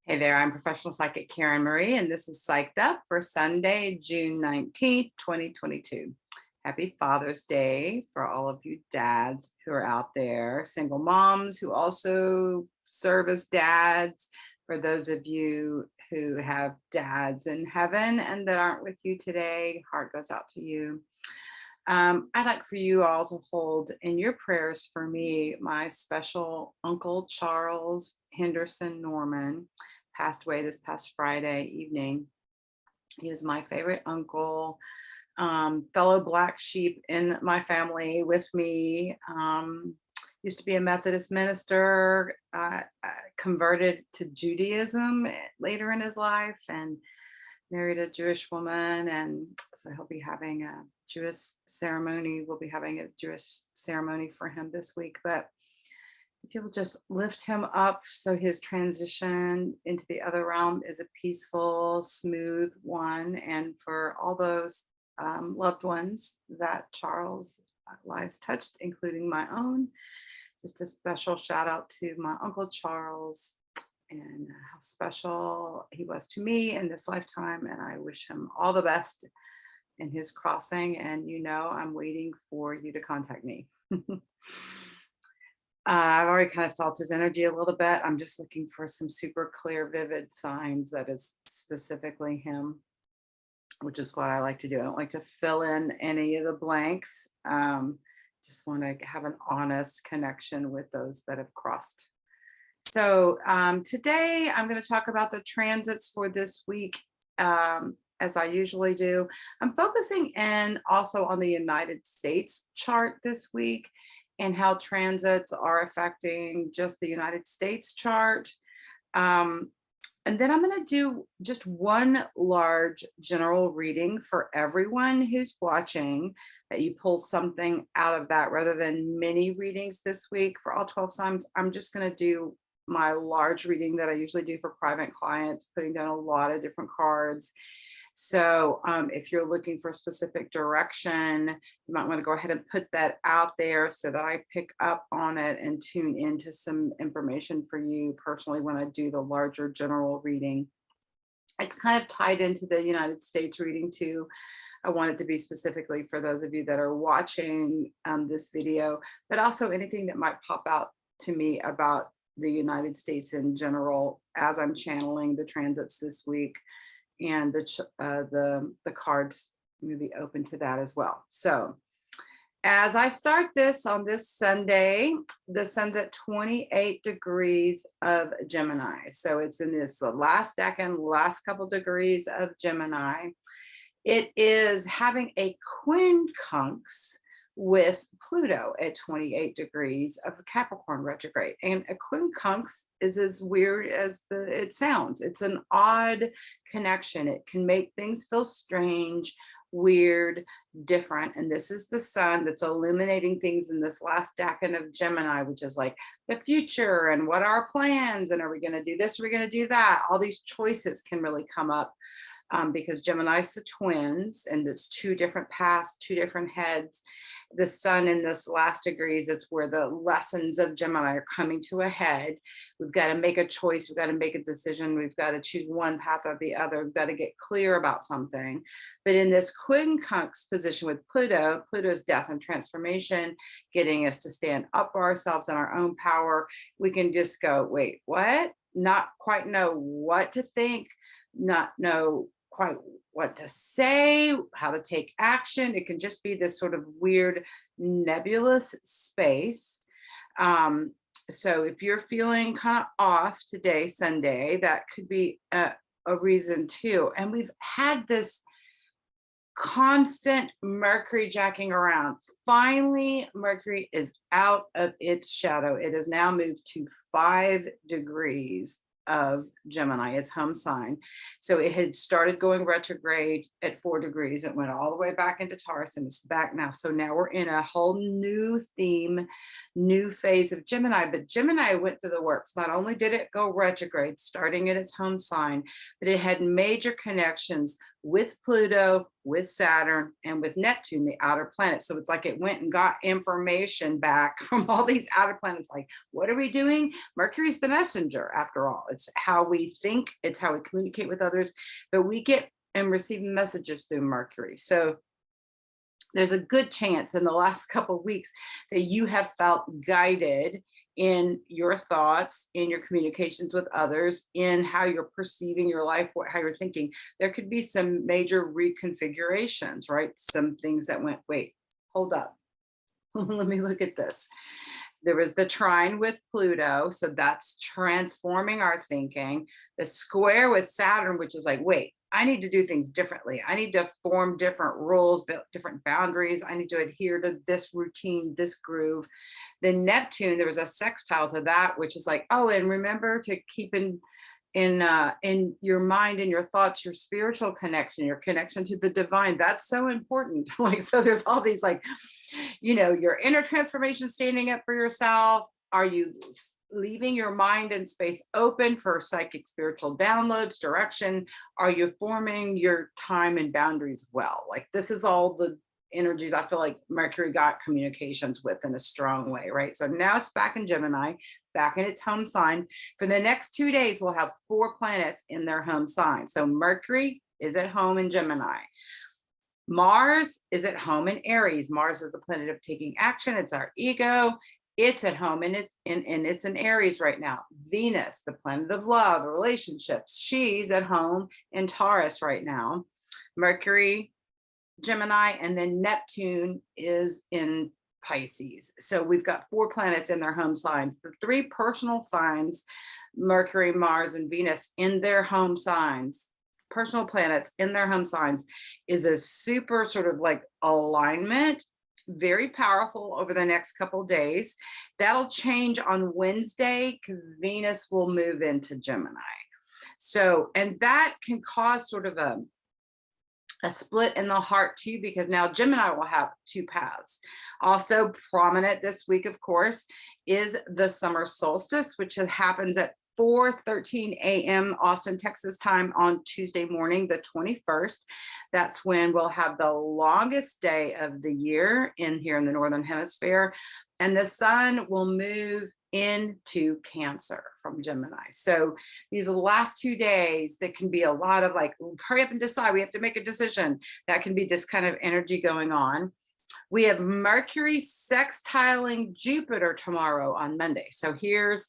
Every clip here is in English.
Hey there, I'm professional psychic Karen Marie, and this is Psyched Up for Sunday, June 19th, 2022. Happy Father's Day for all of you dads who are out there, single moms who also serve as dads, for those of you who have dads in heaven and that aren't with you today, heart goes out to you. I'd like for you all to hold in your prayers for me, my special Uncle Charles Henderson Norman passed away this past Friday evening. He was my favorite uncle, fellow black sheep in my family with me. Used to be a Methodist minister, converted to Judaism later in his life and married a Jewish woman. And so he'll be having a Jewish ceremony. We'll be having a Jewish ceremony for him this week. But if you'll just lift him up so his transition into the other realm is a peaceful, smooth one. And for all those loved ones that Charles' lives touched, including my own, just a special shout out to my Uncle Charles and how special he was to me in this lifetime. And I wish him all the best in his crossing. And I'm waiting for you to contact me. I've already kind of felt his energy a little bit. I'm just looking for some super clear, vivid signs that is specifically him, which is what I like to do. I don't like to fill in any of the blanks. Just want to have an honest connection with those that have crossed. So today I'm going to talk about the transits for this week, as I usually do. I'm focusing in also on the United States chart this week and how transits are affecting just the United States chart. And then I'm going to do just one large general reading for everyone who's watching, that you pull something out of that rather than mini readings this week for all 12 signs. I'm just going to do my large reading that I usually do for private clients, putting down a lot of different cards. So if you're looking for a specific direction, you might want to go ahead and put that out there so that I pick up on it and tune into some information for you personally when I do the larger general reading. It's kind of tied into the United States reading too. I want it to be specifically for those of you that are watching this video, but also anything that might pop out to me about the United States in general as I'm channeling the transits this week. And the cards will be open to that as well. So as I start this on this Sunday, the sun's at 28 degrees of Gemini. So it's in this last decan, last couple degrees of Gemini. It is having a quincunx with Pluto at 28 degrees of Capricorn retrograde. And a quincunx is as weird as it sounds. It's an odd connection. It can make things feel strange, weird, different. And this is the sun that's illuminating things in this last decan of Gemini, which is like the future and what are our plans, and are we going to do this? Are we going to do that? All these choices can really come up. Because Gemini's the twins, and it's two different paths, two different heads. The sun in this last degrees, it's where the lessons of Gemini are coming to a head. We've got to make a choice. We've got to make a decision. We've got to choose one path or the other. We've got to get clear about something. But in this quincunx position with Pluto, Pluto's death and transformation, getting us to stand up for ourselves and our own power, we can just go, wait, what? Not quite know what to think, not know quite what to say, how to take action. It can just be this sort of weird nebulous space. So if you're feeling kind of off today, Sunday, that could be a reason too. And we've had this constant Mercury jacking around. Finally, Mercury is out of its shadow. It has now moved to 5 degrees of Gemini, its home sign. So it had started going retrograde at 4 degrees. It went all the way back into Taurus and it's back now. So now we're in a whole new theme, new phase of Gemini, but Gemini went through the works. Not only did it go retrograde, starting in its home sign, but it had major connections with Pluto, with Saturn, and with Neptune, the outer planet. So it's like it went and got information back from all these outer planets. Like, what are we doing? Mercury's the messenger, after all. It's how we think, it's how we communicate with others, but we get and receive messages through Mercury. So there's a good chance in the last couple of weeks that you have felt guided in your thoughts, in your communications with others, in how you're perceiving your life, how you're thinking. There could be some major reconfigurations, right? Some things that went, wait, hold up. Let me look at this. There was the trine with Pluto, so that's transforming our thinking. The square with Saturn, which is like, wait, I need to do things differently. I need to form different rules, build different boundaries. I need to adhere to this routine, this groove. Then Neptune, there was a sextile to that, which is like, oh, and remember to keep in your mind and your thoughts, your spiritual connection, your connection to the divine. That's so important. Like, so there's all these, like, you know, your inner transformation, standing up for yourself. Are you leaving your mind and space open for psychic spiritual downloads, direction? Are you forming your time and boundaries well? Like, this is all the energies I feel like Mercury got communications with in a strong way, right? So now it's back in Gemini, back in its home sign. For the next 2 days, we'll have 4 planets in their home sign. So Mercury is at home in Gemini. Mars is at home in Aries. Mars is the planet of taking action. It's our ego. It's at home and it's in Aries right now. Venus, the planet of love, relationships, she's at home in Taurus right now. Mercury, Gemini, and then Neptune is in Pisces. So we've got 4 planets in their home signs. The 3 personal signs, Mercury, Mars, and Venus, in their home signs, personal planets in their home signs, is a super sort of like alignment, very powerful over the next couple of days. That'll change on Wednesday because Venus will move into Gemini. So, and that can cause sort of a split in the heart too, because now Gemini will have 2 paths. Also prominent this week, of course, is the summer solstice, which happens at 4:13 a.m. Austin, Texas time on Tuesday morning, the 21st. That's when we'll have the longest day of the year here in the Northern Hemisphere. And the sun will move into Cancer from Gemini. So these are the last 2 days that can be a lot of like, hurry up and decide, we have to make a decision. That can be this kind of energy going on. We have Mercury sextiling Jupiter tomorrow on Monday. So here's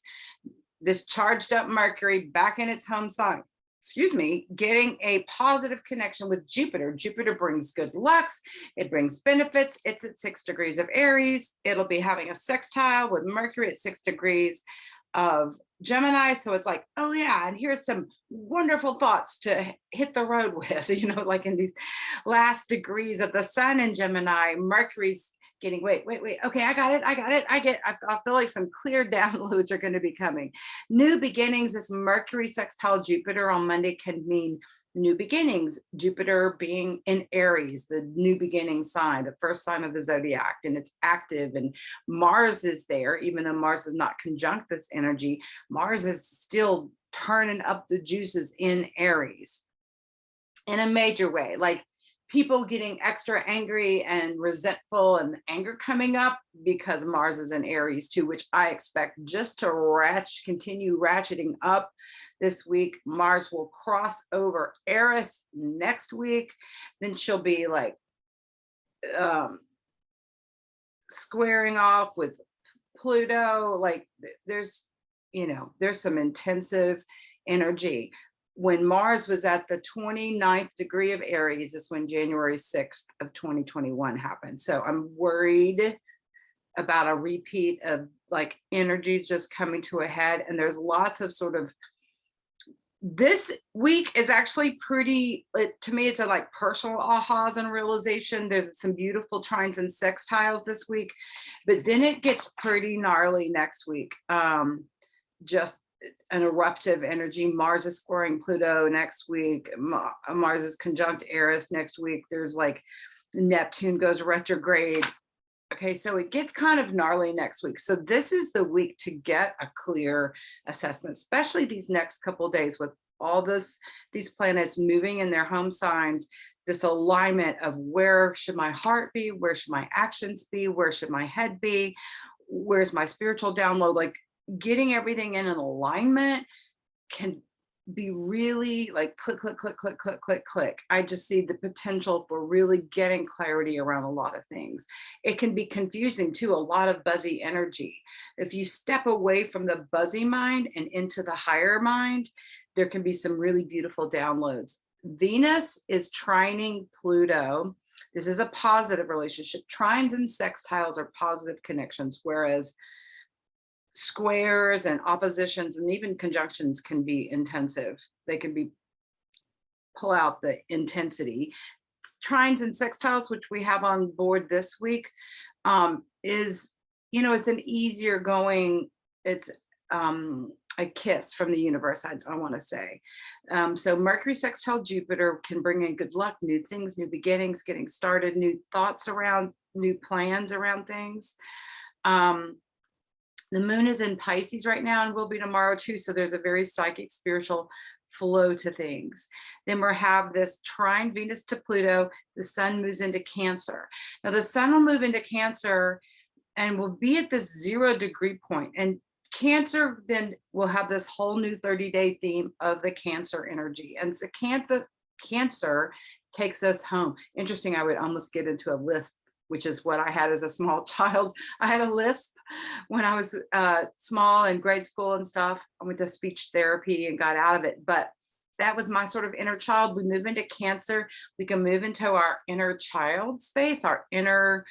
this charged up Mercury back in its home sign, getting a positive connection with Jupiter. Jupiter brings good lucks. It brings benefits. It's at 6 degrees of Aries. It'll be having a sextile with Mercury at 6 degrees of Gemini. So it's like, oh yeah, and here's some wonderful thoughts to hit the road with, you know, like in these last degrees of the sun in Gemini, Mercury's getting, wait, okay, I got it. I feel like some clear downloads are going to be coming. New beginnings. This Mercury sextile Jupiter on Monday can mean new beginnings. Jupiter being in Aries, the new beginning sign, the first sign of the zodiac, and it's active, and Mars is there. Even though Mars is not conjunct this energy, Mars is still turning up the juices in Aries in a major way. Like, people getting extra angry and resentful, and anger coming up because Mars is in Aries too, which I expect just to continue ratcheting up this week. Mars will cross over Eris next week. Then she'll be like squaring off with Pluto. Like, there's some intensive energy. When Mars was at the 29th degree of Aries is when January 6th of 2021 happened. So I'm worried about a repeat of like energies just coming to a head. And there's lots of sort of, this week is actually pretty, to me, it's a like personal ahas and realization. There's some beautiful trines and sextiles this week, but then it gets pretty gnarly next week. Just an eruptive energy. Mars is squaring Pluto next week. Mars is conjunct Eris next week. There's like Neptune goes retrograde Okay, so it gets kind of gnarly next week. So this is the week to get a clear assessment, especially these next couple of days with all these planets moving in their home signs, this alignment of where should my heart be, where should my actions be, where should my head be, where's my spiritual download, like getting everything in an alignment can be really like click, click, click, click, click, click, click. I just see the potential for really getting clarity around a lot of things. It can be confusing too, a lot of buzzy energy. If you step away from the buzzy mind and into the higher mind, there can be some really beautiful downloads. Venus is trining Pluto. This is a positive relationship. Trines and sextiles are positive connections, whereas squares and oppositions and even conjunctions can be intensive. They can be pull out the intensity. Trines and sextiles, which we have on board this week, is, it's an easier going, it's a kiss from the universe, I want to say. So Mercury sextile Jupiter can bring in good luck, new things, new beginnings, getting started, new thoughts around, new plans around things. The moon is in Pisces right now and will be tomorrow too. So there's a very psychic, spiritual flow to things. Then we'll have this trine Venus to Pluto. The sun moves into Cancer. Now the sun will move into Cancer and will be at this 0 degree point. And Cancer then will have this whole new 30-day theme of the Cancer energy. And so Cancer takes us home. Interesting, I would almost get into a list, which is what I had as a small child. I had a lisp when I was small in grade school and stuff. I went to speech therapy and got out of it. But that was my sort of inner child. We move into Cancer. We can move into our inner child space. Our inner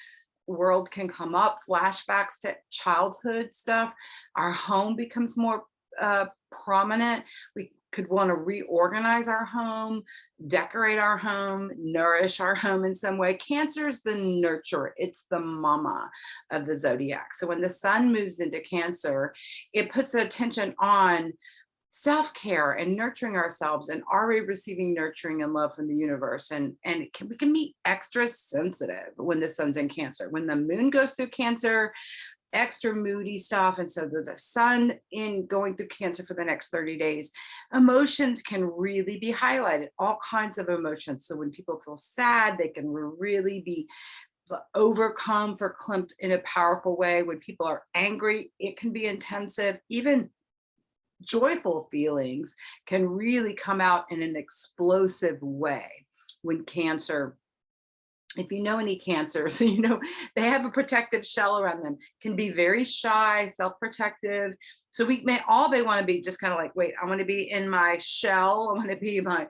world can come up, flashbacks to childhood stuff. Our home becomes more prominent. We could want to reorganize our home, decorate our home, nourish our home in some way. Cancer is the nurturer. It's the mama of the zodiac. So when the sun moves into Cancer, it puts attention on self-care and nurturing ourselves, and are we receiving nurturing and love from the universe? And we can be extra sensitive when the sun's in Cancer. When the moon goes through Cancer, extra moody stuff. And so the sun in going through Cancer for the next 30 days, emotions can really be highlighted, all kinds of emotions. So when people feel sad, they can really be overcome for Klimt in a powerful way. When people are angry, it can be intensive. Even joyful feelings can really come out in an explosive way when Cancer, if you know any Cancers, they have a protective shell around them, can be very shy, self-protective. So we may want to be just kind of like, wait, I want to be in my shell. I want to be my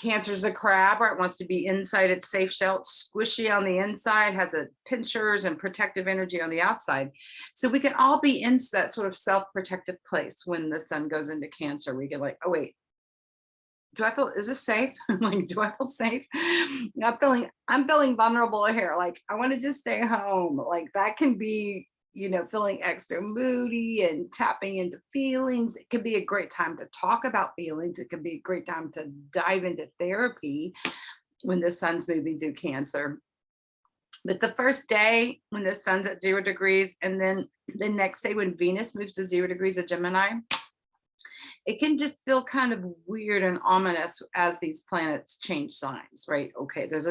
Cancer's a crab, or it wants to be inside its safe shell. It's squishy on the inside, has a pinchers and protective energy on the outside. So we can all be in that sort of self-protective place when the sun goes into Cancer. We get like, oh wait, is this safe? Like, do I feel safe? I'm feeling vulnerable here. Like, I want to just stay home. Like, that can be, feeling extra moody and tapping into feelings. It can be a great time to talk about feelings. It can be a great time to dive into therapy when the sun's moving through Cancer. But the first day when the sun's at 0 degrees, and then the next day when Venus moves to 0 degrees of Gemini, it can just feel kind of weird and ominous as these planets change signs, right? Okay, there's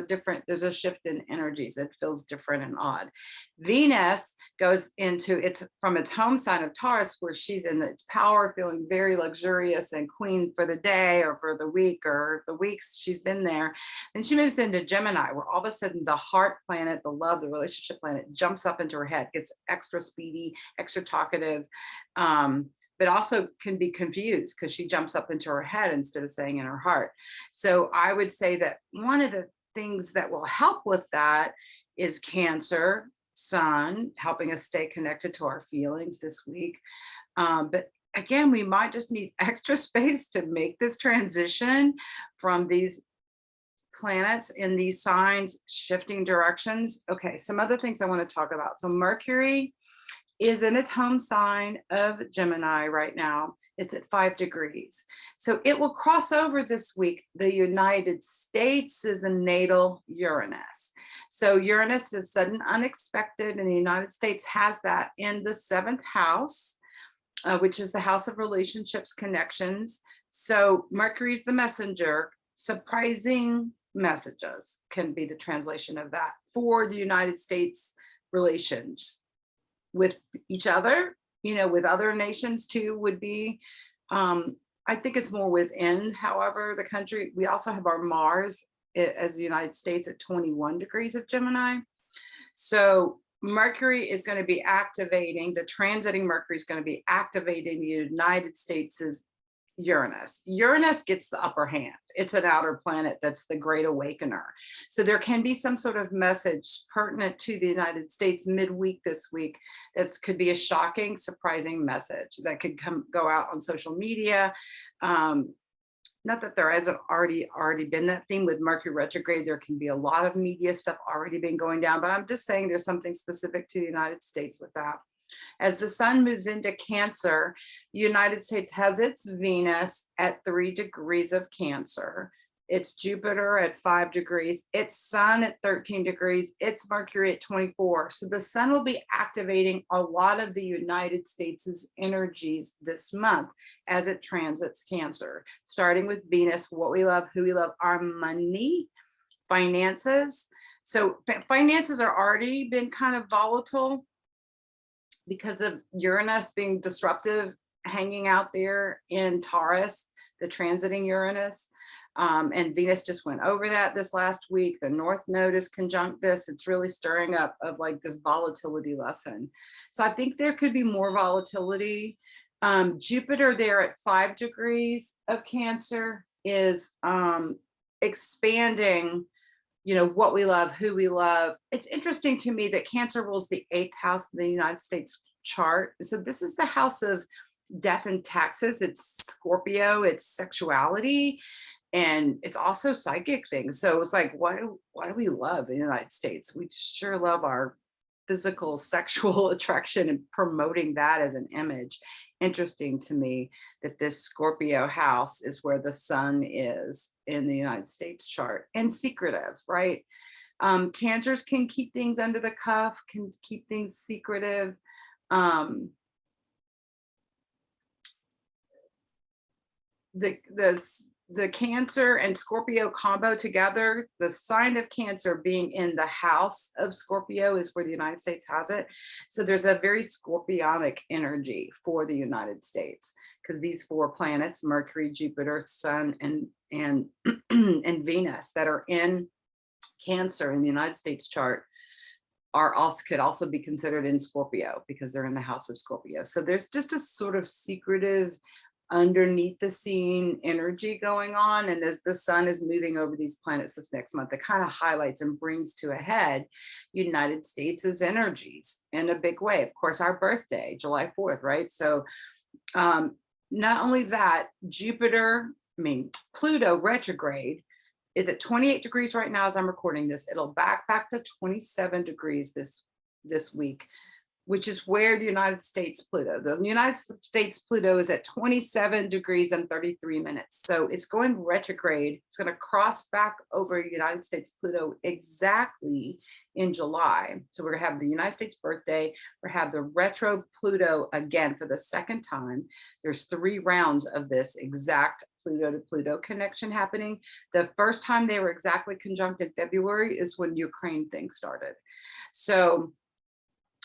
a shift in energies. It feels different and odd. Venus goes from its home sign of Taurus, where she's in its power, feeling very luxurious and queen for the day or for the week or the weeks she's been there. Then she moves into Gemini, where all of a sudden the heart planet, the love, the relationship planet jumps up into her head, gets extra speedy, extra talkative, but also can be confused because she jumps up into her head instead of staying in her heart. So I would say that one of the things that will help with that is Cancer, sun, helping us stay connected to our feelings this week. But again, we might just need extra space to make this transition from these planets in these signs shifting directions. Okay, some other things I want to talk about. So Mercury is in its home sign of Gemini right now. It's at 5 degrees. So it will cross over this week. The United States is a natal Uranus. So Uranus is sudden, unexpected, and the United States has that in the 7th house, which is the house of relationships, connections. So Mercury's the messenger. Surprising messages can be the translation of that for the United States relations with each other, with other nations too, would be, I think it's more within, however, the country. We also have our Mars as the United States at 21 degrees of Gemini. So Mercury is going to be activating, the transiting Mercury is going to be activating the United States' Uranus. Uranus gets the upper hand. It's an outer planet that's the great awakener. So there can be some sort of message pertinent to the United States midweek this week that could be a shocking, surprising message that could go out on social media. Not that there hasn't already been that theme with Mercury retrograde. There can be a lot of media stuff already been going down, but I'm just saying there's something specific to the United States with that. As the sun moves into Cancer, the United States has its Venus at 3 degrees of Cancer. It's Jupiter at 5 degrees, its sun at 13 degrees, its Mercury at 24. So the sun will be activating a lot of the United States' energies this month as it transits Cancer, starting with Venus, what we love, who we love, our money, finances. So finances are already been kind of volatile because of Uranus being disruptive, hanging out there in Taurus, the transiting Uranus. And Venus just went over that this last week. The North Node is conjunct this. It's really stirring up of like this volatility lesson. So I think there could be more volatility. Jupiter there at 5 degrees of Cancer is expanding, what we love, who we love. It's interesting to me that Cancer rules the 8th house of the United States chart. So this is the house of death and taxes. It's Scorpio, it's sexuality, and it's also psychic things. So it's like, why do we love the United States? We sure love our physical sexual attraction and promoting that as an image. Interesting to me that this Scorpio house is where the sun is in the United States chart, and secretive, right? Cancers can keep things under the cuff, can keep things secretive. The Cancer and Scorpio combo together, the sign of Cancer being in the house of Scorpio is where the United States has it. So there's a very scorpionic energy for the United States because these 4 planets, Mercury, Jupiter, Sun, and and Venus, that are in Cancer in the United States chart could also be considered in Scorpio because they're in the house of Scorpio. So there's just a sort of secretive, underneath the scene energy going on. And as the sun is moving over these planets this next month, it kind of highlights and brings to a head United States' energies in a big way. Of course, our birthday, July 4th, right? So not only that, Pluto retrograde is at 28 degrees right now as I'm recording this. It'll back to 27 degrees this week, which is where the United States Pluto. The United States Pluto is at 27 degrees and 33 minutes. So it's going retrograde. It's going to cross back over United States Pluto exactly in July. So we're going to have the United States birthday. We're going to have the retro Pluto again for the second time. There's 3 rounds of this exact Pluto to Pluto connection happening. The first time they were exactly conjunct in February is when Ukraine thing started. So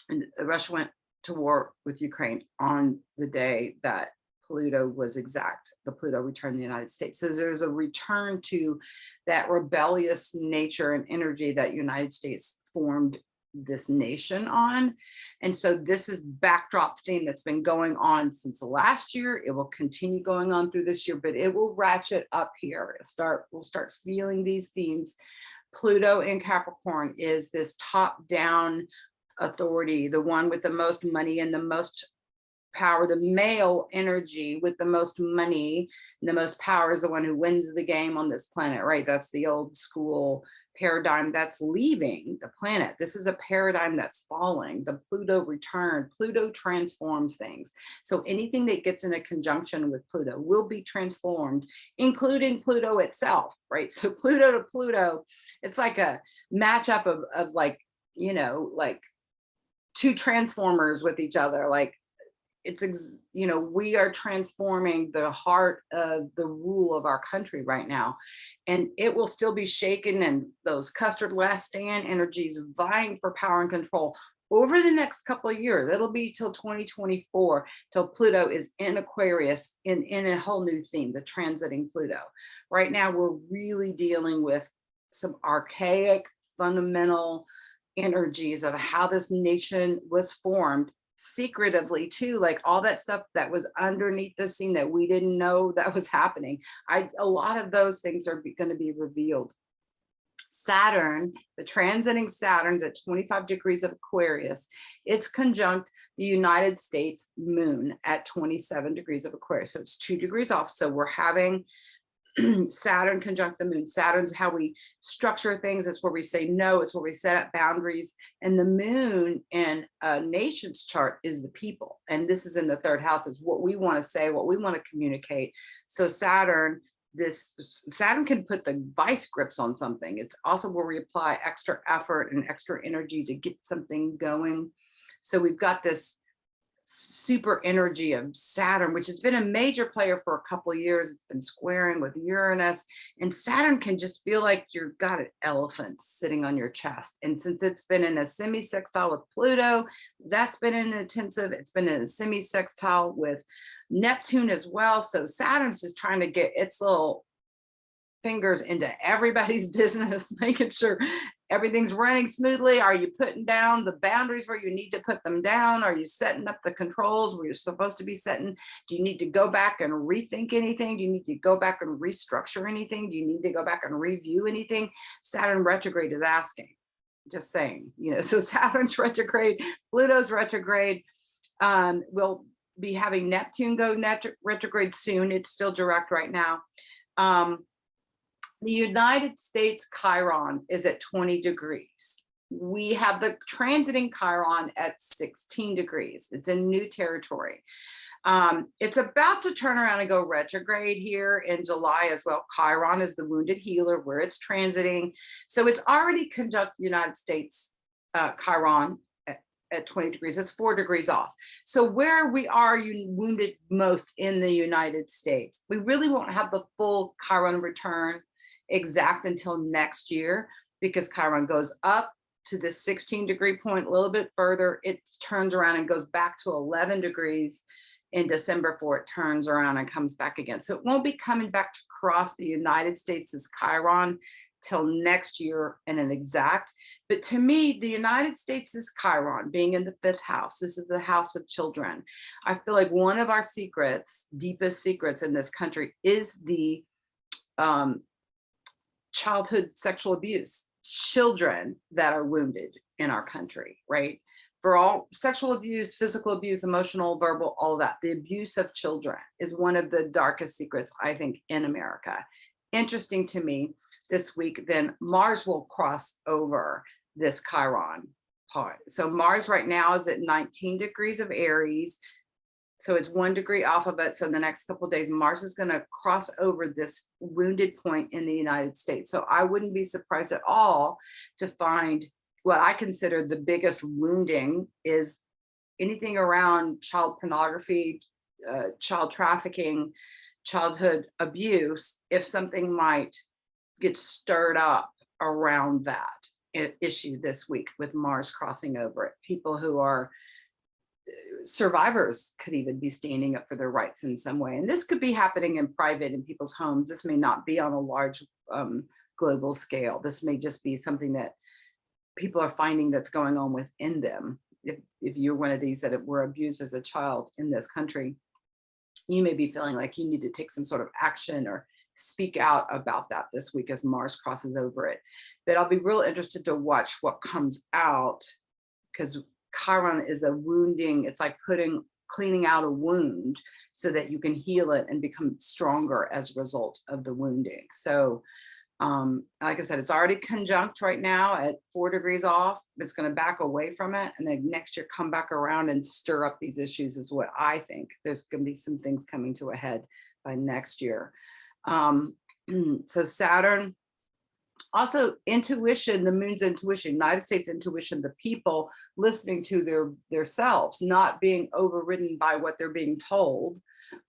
and Russia went to war with Ukraine on the day that Pluto was exact. The Pluto returned to the United States. So there's a return to that rebellious nature and energy that United States formed this nation on. And so this is backdrop theme that's been going on since last year. It will continue going on through this year, but it will ratchet up here. We'll start feeling these themes. Pluto in Capricorn is this top-down authority, the one with the most money and the most power, the male energy with the most money and the most power is the one who wins the game on this planet, right? That's the old school paradigm that's leaving the planet. This is a paradigm that's falling. The Pluto return. Pluto transforms things. So anything that gets in a conjunction with Pluto will be transformed, including Pluto itself, right? So Pluto to Pluto, it's like a matchup of like, you know, like two transformers with each other. Like you know, we are transforming the heart of the rule of our country right now, and it will still be shaken, and those custard last stand energies vying for power and control over the next couple of years. It'll be till 2024 till Pluto is in Aquarius in a whole new theme, the transiting Pluto. Right now we're really dealing with some archaic fundamental energies of how this nation was formed secretively too, like all that stuff that was underneath the scene that we didn't know that was happening. A lot of those things are going to be revealed. Saturn, the transiting Saturn's at 25 degrees of Aquarius. It's conjunct the United States moon at 27 degrees of Aquarius. So it's 2 degrees off. So we're having Saturn conjunct the moon. Saturn's how we structure things. It's where we say no. It's where we set up boundaries. And the moon in a nation's chart is the people. And this is in the third house, is what we want to say, what we want to communicate. So Saturn can put the vice grips on something. It's also where we apply extra effort and extra energy to get something going. So we've got this super energy of Saturn, which has been a major player for a couple of years. It's been squaring with Uranus, and Saturn can just feel like you've got an elephant sitting on your chest. And since it's been in a semi-sextile with Pluto, that's been an intensive. It's been in a semi-sextile with Neptune as well. So Saturn's just trying to get its little fingers into everybody's business, making sure everything's running smoothly. Are you putting down the boundaries where you need to put them down? Are you setting up the controls where you're supposed to be setting? Do you need to go back and rethink anything? Do you need to go back and restructure anything? Do you need to go back and review anything? Saturn retrograde is asking, just saying, you know, so Saturn's retrograde, Pluto's retrograde. We'll be having Neptune go retrograde soon. It's still direct right now. The United States Chiron is at 20 degrees. We have the transiting Chiron at 16 degrees. It's in new territory. It's about to turn around and go retrograde here in July as well. Chiron is the wounded healer where it's transiting. So it's already conjunct United States Chiron at 20 degrees. It's 4 degrees off. So where we are wounded most in the United States, we really won't have the full Chiron return exact until next year, because Chiron goes up to the 16 degree point a little bit further. It turns around and goes back to 11 degrees in December before it turns around and comes back again. So it won't be coming back to cross the United States as Chiron till next year in an exact. But to me, the United States is Chiron, being in the 5th house. This is the house of children. I feel like one of our secrets, deepest secrets in this country, is the childhood sexual abuse, children that are wounded in our country, right? For all sexual abuse, physical abuse, emotional, verbal, all of that, the abuse of children is one of the darkest secrets, I think, in America. Interesting to me, this week, then Mars will cross over this Chiron part. So Mars right now is at 19 degrees of Aries. So it's 1 degree off of it. So the next couple of days, Mars is going to cross over this wounded point in the United States. So I wouldn't be surprised at all to find what I consider the biggest wounding is anything around child pornography, child trafficking, childhood abuse, if something might get stirred up around that issue this week with Mars crossing over it. People who are survivors could even be standing up for their rights in some way. And this could be happening in private in people's homes. This may not be on a large global scale. This may just be something that people are finding that's going on within them. If you're one of these that were abused as a child in this country, you may be feeling like you need to take some sort of action or speak out about that this week as Mars crosses over it. But I'll be real interested to watch what comes out, because Chiron is a wounding. It's like cleaning out a wound so that you can heal it and become stronger as a result of the wounding. So Like I said, it's already conjunct right now at 4 degrees off. It's going to back away from it. And then next year, come back around and stir up these issues is what I think. There's going to be some things coming to a head by next year. So Saturn, also intuition, the moon's intuition, United States intuition, the people listening to their selves, not being overridden by what they're being told,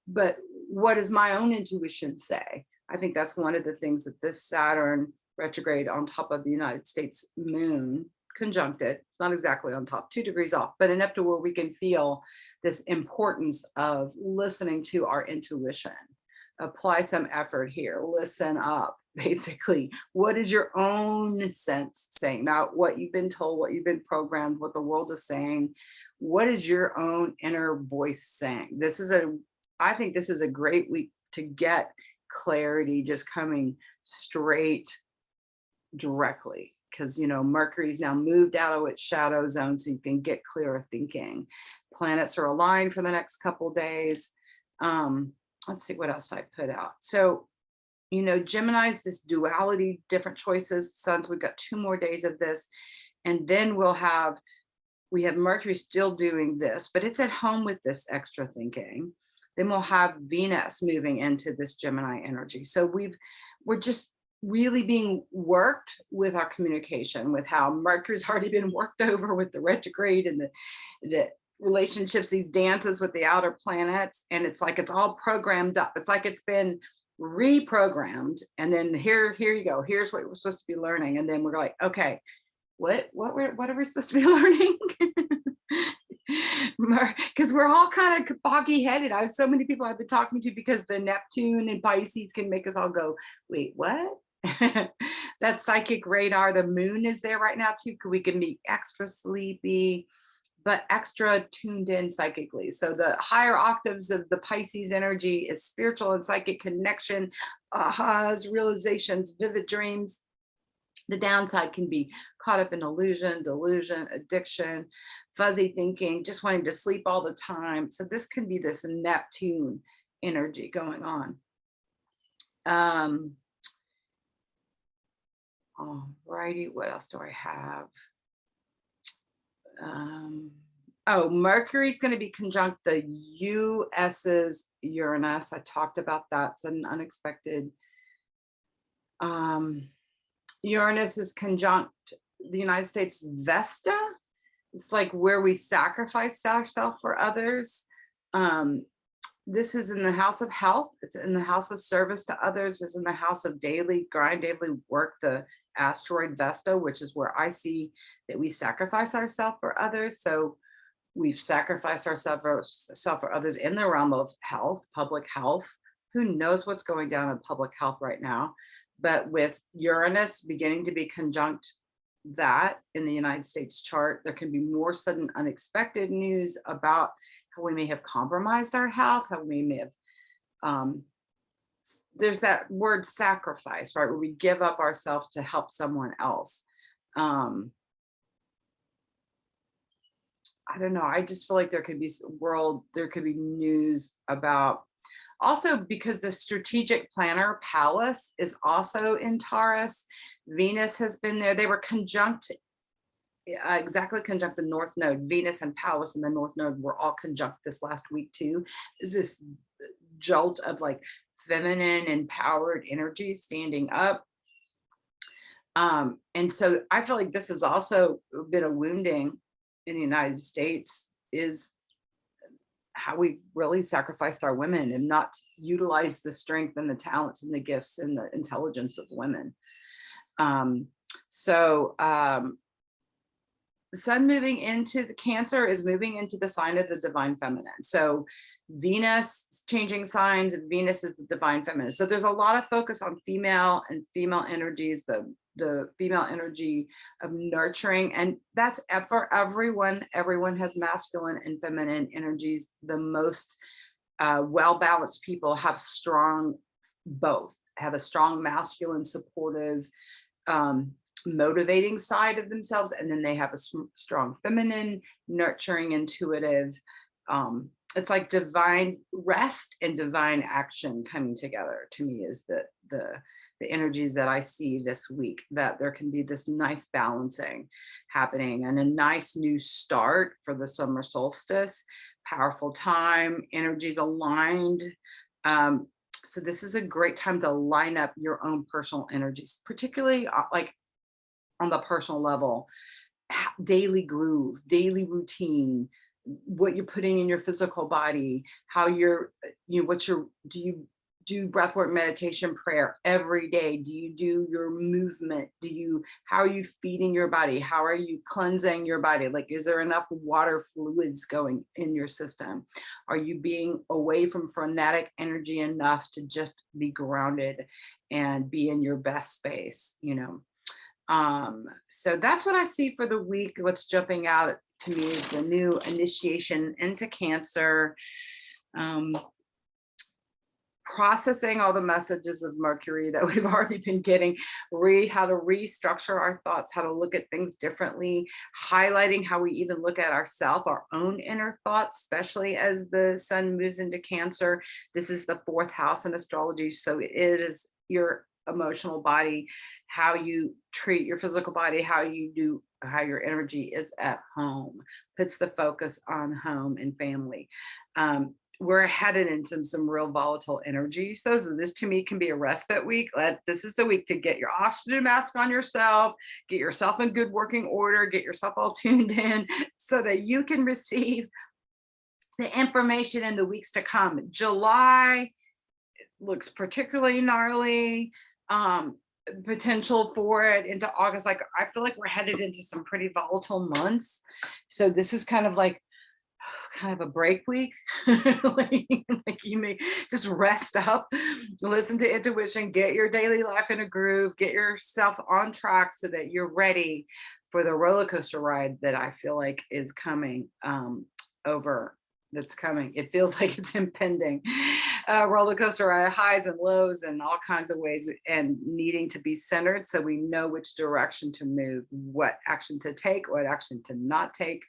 but what does my own intuition say? I think that's one of the things that this Saturn retrograde on top of the United States moon conjunct it. It's not exactly on top, 2 degrees off, but enough to where we can feel this importance of listening to our intuition. Apply some effort here, listen up, basically. What is your own sense saying? Not what you've been told, what you've been programmed, what the world is saying. What is your own inner voice saying? I think this is a great week to get clarity, just coming straight directly, because Mercury's now moved out of its shadow zone, so you can get clearer thinking. Planets are aligned for the next couple days. Let's see what else I put out. So Gemini's this duality, different choices, suns. We've got 2 more days of this, and then we have Mercury still doing this, but it's at home with this extra thinking. Then we'll have Venus moving into this Gemini energy. So we're just really being worked with our communication, with how Mercury's already been worked over with the retrograde and the relationships, these dances with the outer planets. And it's like it's all programmed up. It's like it's been reprogrammed. And then here you go. Here's what we're supposed to be learning. And then we're like, okay, what are we supposed to be learning? Because we're all kind of foggy headed. I have so many people I've been talking to, because the Neptune and Pisces can make us all go, wait, what? That psychic radar, the moon is there right now too. We can be extra sleepy, but extra tuned in psychically. So the higher octaves of the Pisces energy is spiritual and psychic connection, ahas, realizations, vivid dreams. The downside can be caught up in illusion, delusion, addiction, fuzzy thinking, just wanting to sleep all the time. So this can be this Neptune energy going on. Alrighty, what else do I have? Mercury's going to be conjunct the US's Uranus. I talked about that. It's an unexpected. Uranus is conjunct the United States Vesta. It's like where we sacrifice ourselves for others. This is in the house of health. It's in the house of service to others. It's in the house of daily grind, daily work, the asteroid Vesta, which is where I see that we sacrifice ourselves for others. So we've sacrificed ourselves for others in the realm of health, public health. Who knows what's going down in public health right now? But with Uranus beginning to be conjunct that in the United States chart, there can be more sudden unexpected news about how we may have compromised our health, how we may have, there's that word sacrifice, right? Where we give up ourselves to help someone else. I don't know. I just feel like there could be news about, also because the strategic planner Pallas is also in Taurus. Venus has been there. They were conjunct, exactly conjunct the North Node. Venus and Pallas and the North Node were all conjunct this last week too. Is this jolt of like feminine empowered energy standing up. And so I feel like this has also been a wounding in the United States, is how we really sacrificed our women and not utilized the strength and the talents and the gifts and the intelligence of women. The sun moving into the Cancer is moving into the sign of the divine feminine. So Venus changing signs, and Venus is the divine feminine. So there's a lot of focus on female and female energies, the female energy of nurturing, and that's for everyone. Everyone has masculine and feminine energies. The most well-balanced people have both have a strong masculine, supportive, motivating side of themselves, and then they have a strong feminine, nurturing, intuitive. It's like divine rest and divine action coming together, to me, is the the energies that I see this week, that there can be this nice balancing happening and a nice new start for the summer solstice. Powerful time, energies aligned. So this is a great time to line up your own personal energies, particularly like on the personal level, daily groove, daily routine, what you're putting in your physical body, how you're, do you do breathwork, meditation, prayer every day? Do you do your movement? How are you feeding your body? How are you cleansing your body? Like, is there enough water fluids going in your system? Are you being away from frenetic energy enough to just be grounded and be in your best space, So that's what I see for the week. What's jumping out to me is the new initiation into Cancer, processing all the messages of Mercury that we've already been getting, how to restructure our thoughts, how to look at things differently, highlighting how we even look at ourselves, our own inner thoughts, especially as the sun moves into Cancer. This is the 4th house in astrology, so it is your emotional body, how you treat your physical body, how your energy is at home, puts the focus on home and family. We're headed into some real volatile energies. So this to me can be a respite week. This is the week to get your oxygen mask on yourself, get yourself in good working order, get yourself all tuned in so that you can receive the information in the weeks to come. July looks particularly gnarly. Potential for it into August. Like, I feel like we're headed into some pretty volatile months. So this is kind of a break week. like you may just rest up, listen to intuition, get your daily life in a groove, get yourself on track so that you're ready for the roller coaster ride that I feel like is coming that's coming. It feels like it's impending. Roller coaster ride, highs and lows and all kinds of ways, and needing to be centered so we know which direction to move, what action to take, what action to not take.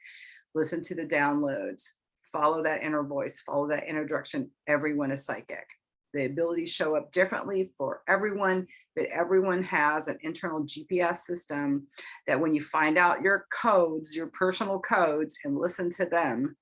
Listen to the downloads, follow that inner voice, follow that inner direction. Everyone is psychic. The abilities show up differently for everyone, but everyone has an internal GPS system that when you find out your codes, your personal codes, and listen to them,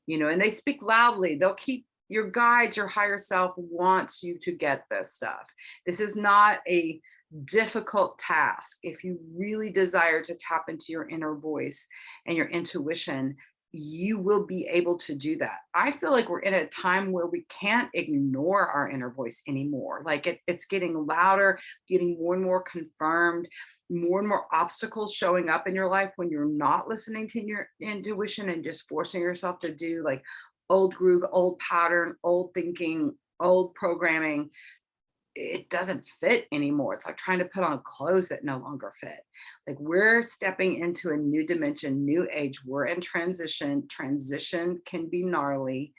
and they speak loudly, they'll keep your guides, your higher self wants you to get this stuff. This is not a difficult task. If you really desire to tap into your inner voice and your intuition, you will be able to do that. I feel like we're in a time where we can't ignore our inner voice anymore. Like it's getting louder, getting more and more confirmed, more and more obstacles showing up in your life when you're not listening to your intuition and just forcing yourself to do like old groove, old pattern, old thinking, old programming. It doesn't fit anymore. It's like trying to put on clothes that no longer fit. Like, we're stepping into a new dimension, new age. We're in transition. Transition can be gnarly.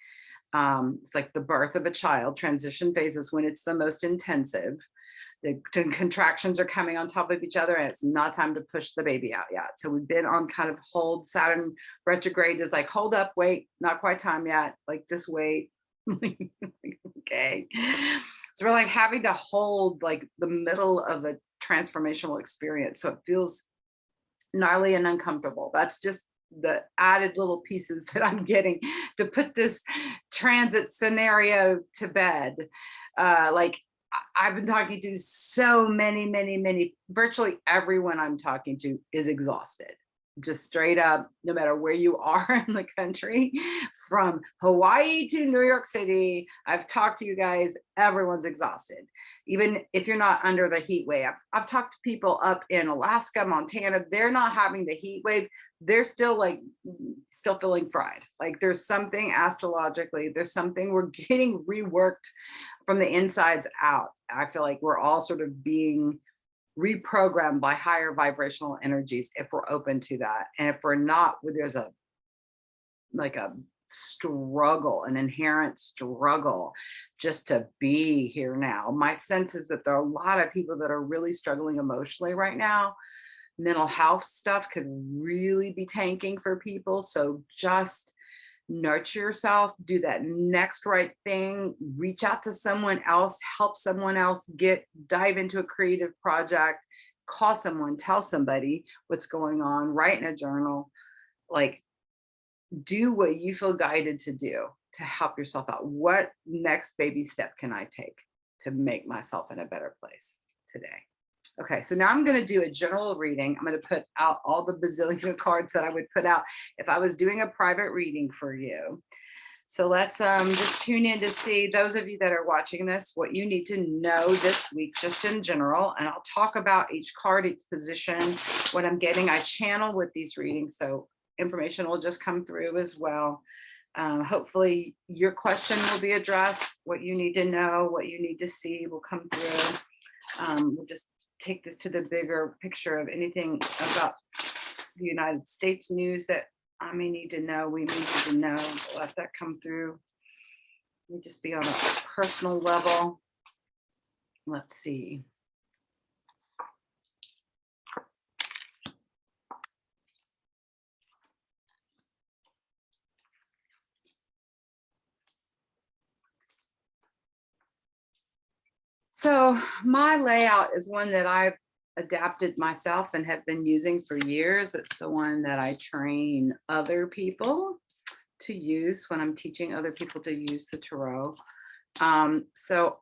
It's like the birth of a child. Transition phases when it's the most intensive. The contractions are coming on top of each other and it's not time to push the baby out yet. So we've been on kind of hold. Saturn retrograde is like, hold up, wait, not quite time yet. Like, just wait. Okay. So we're like having to hold like the middle of a transformational experience. So it feels gnarly and uncomfortable. That's just the added little pieces that I'm getting to put this transit scenario to bed. Like, I've been talking to so many, virtually everyone I'm talking to is exhausted. Just straight up, no matter where you are in the country, from Hawaii to New York City, I've talked to you guys, everyone's exhausted. Even if you're not under the heat wave. I've talked to people up in Alaska, Montana, they're not having the heat wave. They're still feeling fried. Like, there's something astrologically, there's something we're getting reworked from the insides out. I feel like we're all sort of being reprogrammed by higher vibrational energies if we're open to that. And if we're not, there's a struggle, an inherent struggle just to be here now. My sense is that there are a lot of people that are really struggling emotionally right now. Mental health stuff could really be tanking for people. So just nurture yourself, do that next right thing, reach out to someone else, help someone else, dive into a creative project, call someone, tell somebody what's going on, write in a journal, like do what you feel guided to do to help yourself out. What next baby step can I take to make myself in a better place today? Okay, so now I'm going to do a general reading. I'm going to put out all the bazillion cards that I would put out if I was doing a private reading for you. So let's just tune in to see, those of you that are watching this, what you need to know this week, just in general. And I'll talk about each card, each position, what I'm getting. I channel with these readings, so information will just come through as well. Hopefully your question will be addressed. What you need to know, what you need to see will come through. We'll just take this to the bigger picture of anything about the United States news that I may need to know, we need to know, let that come through. Let me just be on a personal level. Let's see. So my layout is one that I've adapted myself and have been using for years. It's the one that I train other people to use when I'm teaching other people to use the tarot. So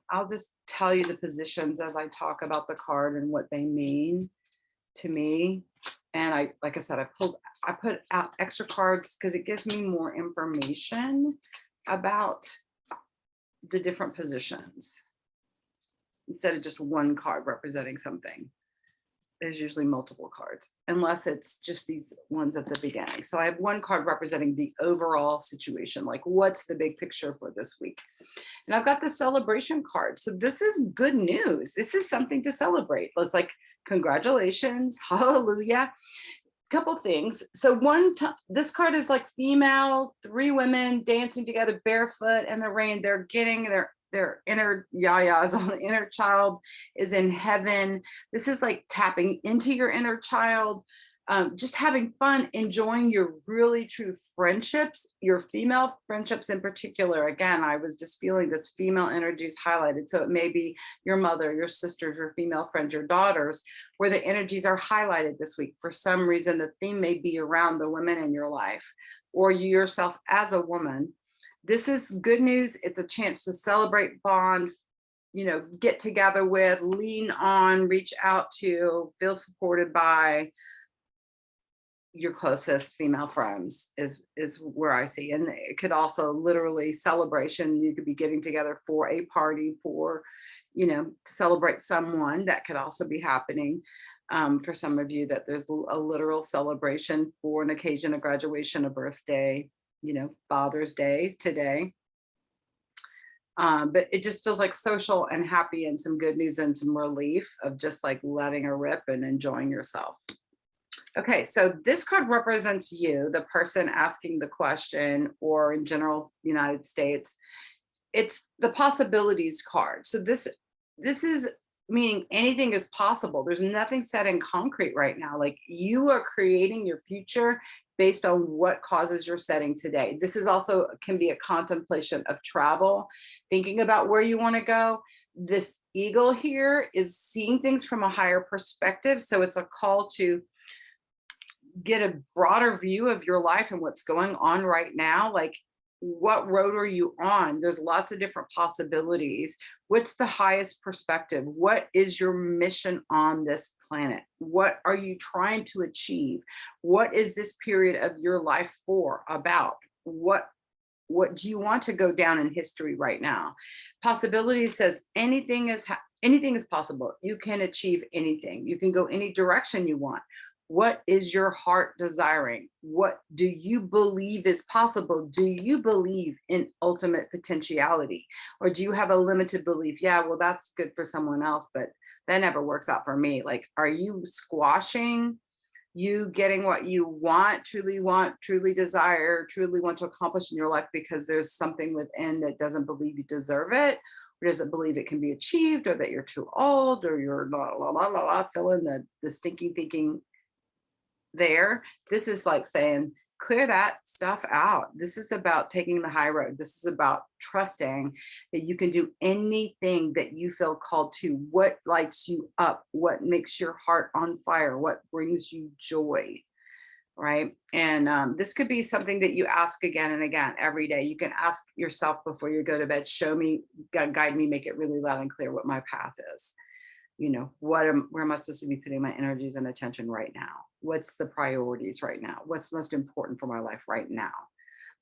I'll just tell you the positions as I talk about the card and what they mean to me. And like I said, I put out extra cards because it gives me more information about the different positions. Instead of just one card representing something, there's usually multiple cards, unless it's just these ones at the beginning. So I have one card representing the overall situation, like what's the big picture for this week. And I've got the celebration card. So this is good news. This is something to celebrate. It's like, congratulations, hallelujah. Couple things. So this card is like female, 3 women dancing together barefoot in the rain. They're getting their inner yayas on, the inner child is in heaven. This is like tapping into your inner child, just having fun, enjoying your really true friendships, your female friendships in particular. Again, I was just feeling this female energy is highlighted. So it may be your mother, your sisters, your female friends, your daughters, where the energies are highlighted this week. For some reason, the theme may be around the women in your life or you yourself as a woman. This is good news. It's a chance to celebrate, bond, get together with, lean on, reach out to, feel supported by your closest female friends is where I see. And it could also literally celebration. You could be getting together for a party for, to celebrate someone. That could also be happening. For some of you, that there's a literal celebration for an occasion, a graduation, a birthday, Father's Day today. But it just feels like social and happy and some good news and some relief of just like letting her rip and enjoying yourself. Okay, so this card represents you, the person asking the question, or in general, United States. It's the possibilities card. So this is meaning anything is possible. There's nothing set in concrete right now. Like you are creating your future based on what causes your setting today. This is also can be a contemplation of travel, thinking about where you want to go. This eagle here is seeing things from a higher perspective. So it's a call to get a broader view of your life and what's going on right now. Like, what road are you on? There's lots of different possibilities. What's the highest perspective? What is your mission on this planet? What are you trying to achieve? What is this period of your life about? What do you want to go down in history right now? Possibility says anything is possible. You can achieve anything. You can go any direction you want. What is your heart desiring? What do you believe is possible? Do you believe in ultimate potentiality? Or do you have a limited belief? Yeah, well, that's good for someone else, but that never works out for me. Like, are you squashing you getting what you want, truly desire, truly want to accomplish in your life because there's something within that doesn't believe you deserve it, or doesn't believe it can be achieved, or that you're too old, or you're fill in the stinking thinking there. This is like saying, clear that stuff out. This is about taking the high road. This is about trusting that you can do anything that you feel called to. What lights you up? What makes your heart on fire? What brings you joy? Right. And this could be something that you ask again and again every day. You can ask yourself before you go to bed, show me, guide me, make it really loud and clear what my path is. You know, where am I supposed to be putting my energies and attention right now? What's the priorities right now? What's most important for my life right now?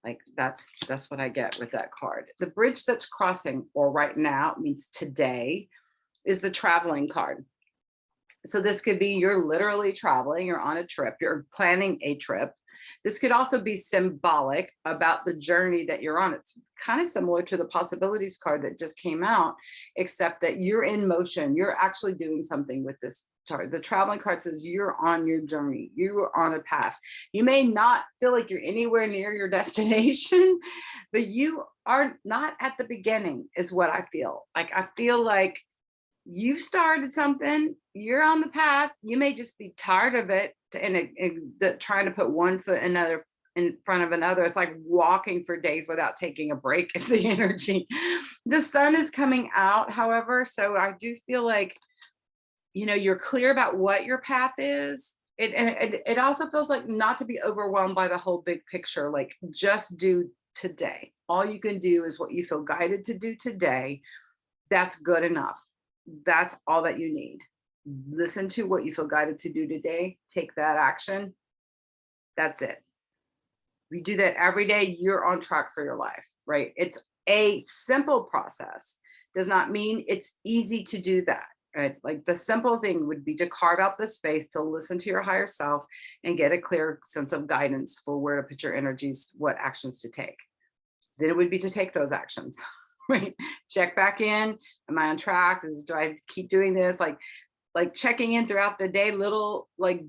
Like that's what I get with that card. The bridge that's crossing, or right now, means today, is the traveling card. So this could be you're literally traveling, you're on a trip, you're planning a trip. This could also be symbolic about the journey that you're on. It's kind of similar to the possibilities card that just came out, except that you're in motion. You're actually doing something with this card. The traveling card says you're on your journey. You're on a path. You may not feel like you're anywhere near your destination, but you are not at the beginning, is what I feel. Like I feel like you started something, you're on the path. You may just be tired of it and trying to put one foot in front of another. It's like walking for days without taking a break is the energy. The sun is coming out, however, so I do feel like, you know, you're clear about what your path is. It also feels like not to be overwhelmed by the whole big picture, like just do today. All you can do is what you feel guided to do today. That's good enough. That's all that you need. Listen to what you feel guided to do today. Take that action. That's it. We do that every day. You're on track for your life, right? It's a simple process. Does not mean it's easy to do that, right? Like the simple thing would be to carve out the space to listen to your higher self and get a clear sense of guidance for where to put your energies, what actions to take. Then it would be to take those actions. Right? Check back in. Am I on track? Do I keep doing this? Like checking in throughout the day, little like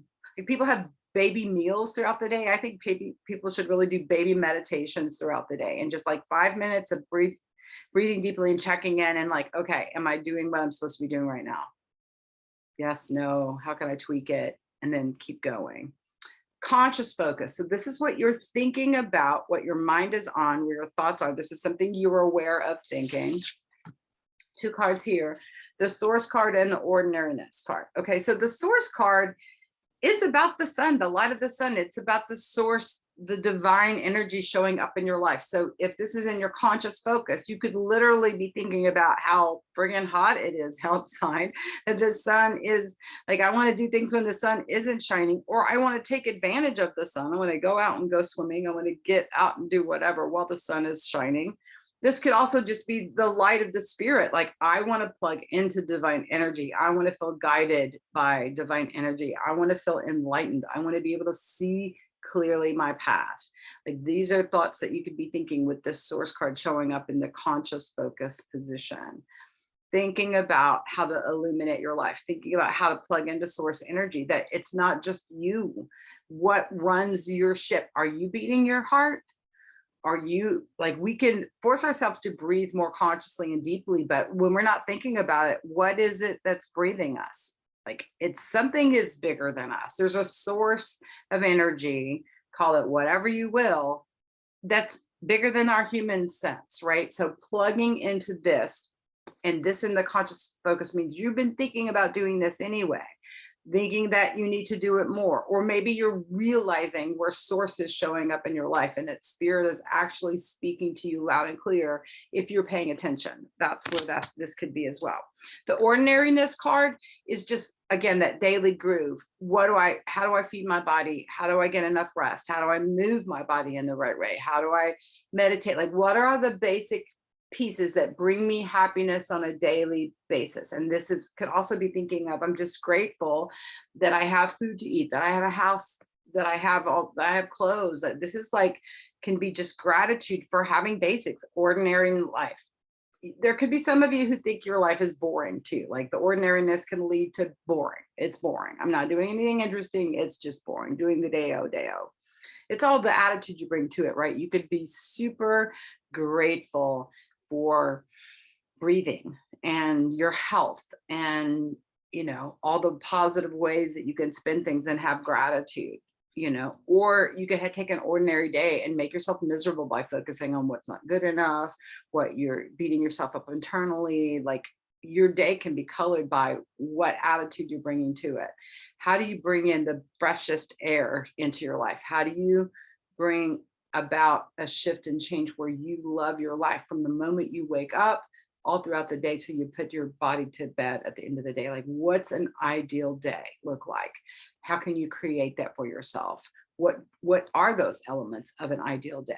people have baby meals throughout the day. I think people should really do baby meditations throughout the day and just like 5 minutes of breathing deeply and checking in and like, okay, am I doing what I'm supposed to be doing right now? Yes, no, how can I tweak it? And then keep going. Conscious focus. So this is what you're thinking about, what your mind is on, where your thoughts are. This is something you're aware of thinking. 2 cards here, the source card and the ordinariness card. Okay, so the source card is about the sun, the light of the sun. It's about the source, the divine energy showing up in your life. So if this is in your conscious focus, you could literally be thinking about how friggin' hot it is outside, that the sun is like, I want to do things when the sun isn't shining, or I want to take advantage of the sun. I want to go out and go swimming. I want to get out and do whatever while the sun is shining. This could also just be the light of the spirit. Like I want to plug into divine energy. I want to feel guided by divine energy. I want to feel enlightened. I want to be able to see clearly my path. Like these are thoughts that you could be thinking with this source card showing up in the conscious focus position. Thinking about how to illuminate your life, thinking about how to plug into source energy, that it's not just you. What runs your ship? Are you beating your heart? Are you like, we can force ourselves to breathe more consciously and deeply, but when we're not thinking about it, what is it that's breathing us? Like it's something is bigger than us. There's a source of energy, call it whatever you will, that's bigger than our human sense, right? So plugging into this, and this in the conscious focus means you've been thinking about doing this anyway, thinking that you need to do it more, or maybe you're realizing where source is showing up in your life and that spirit is actually speaking to you loud and clear if you're paying attention. That's where this could be as well. The ordinariness card is just, again, that daily groove. How do I feed my body? How do I get enough rest? How do I move my body in the right way? How do I meditate? Like what are the basic pieces that bring me happiness on a daily basis? And this could also be thinking of, I'm just grateful that I have food to eat, that I have a house, that I have clothes, that this is like, can be just gratitude for having basics, ordinary in life. There could be some of you who think your life is boring too. Like the ordinariness can lead to boring. It's boring. I'm not doing anything interesting. It's just boring. Doing the day-o. It's all the attitude you bring to it, right? You could be super grateful for breathing and your health and, you know, all the positive ways that you can spend things and have gratitude. or you could take an ordinary day and make yourself miserable by focusing on what's not good enough, what you're beating yourself up internally. Like, your day can be colored by what attitude you're bringing to it. How do you bring in the freshest air into your life? How do you bring about a shift and change where you love your life from the moment you wake up all throughout the day till you put your body to bed at the end of the day? Like, what's an ideal day look like? How can you create that for yourself? What are those elements of an ideal day?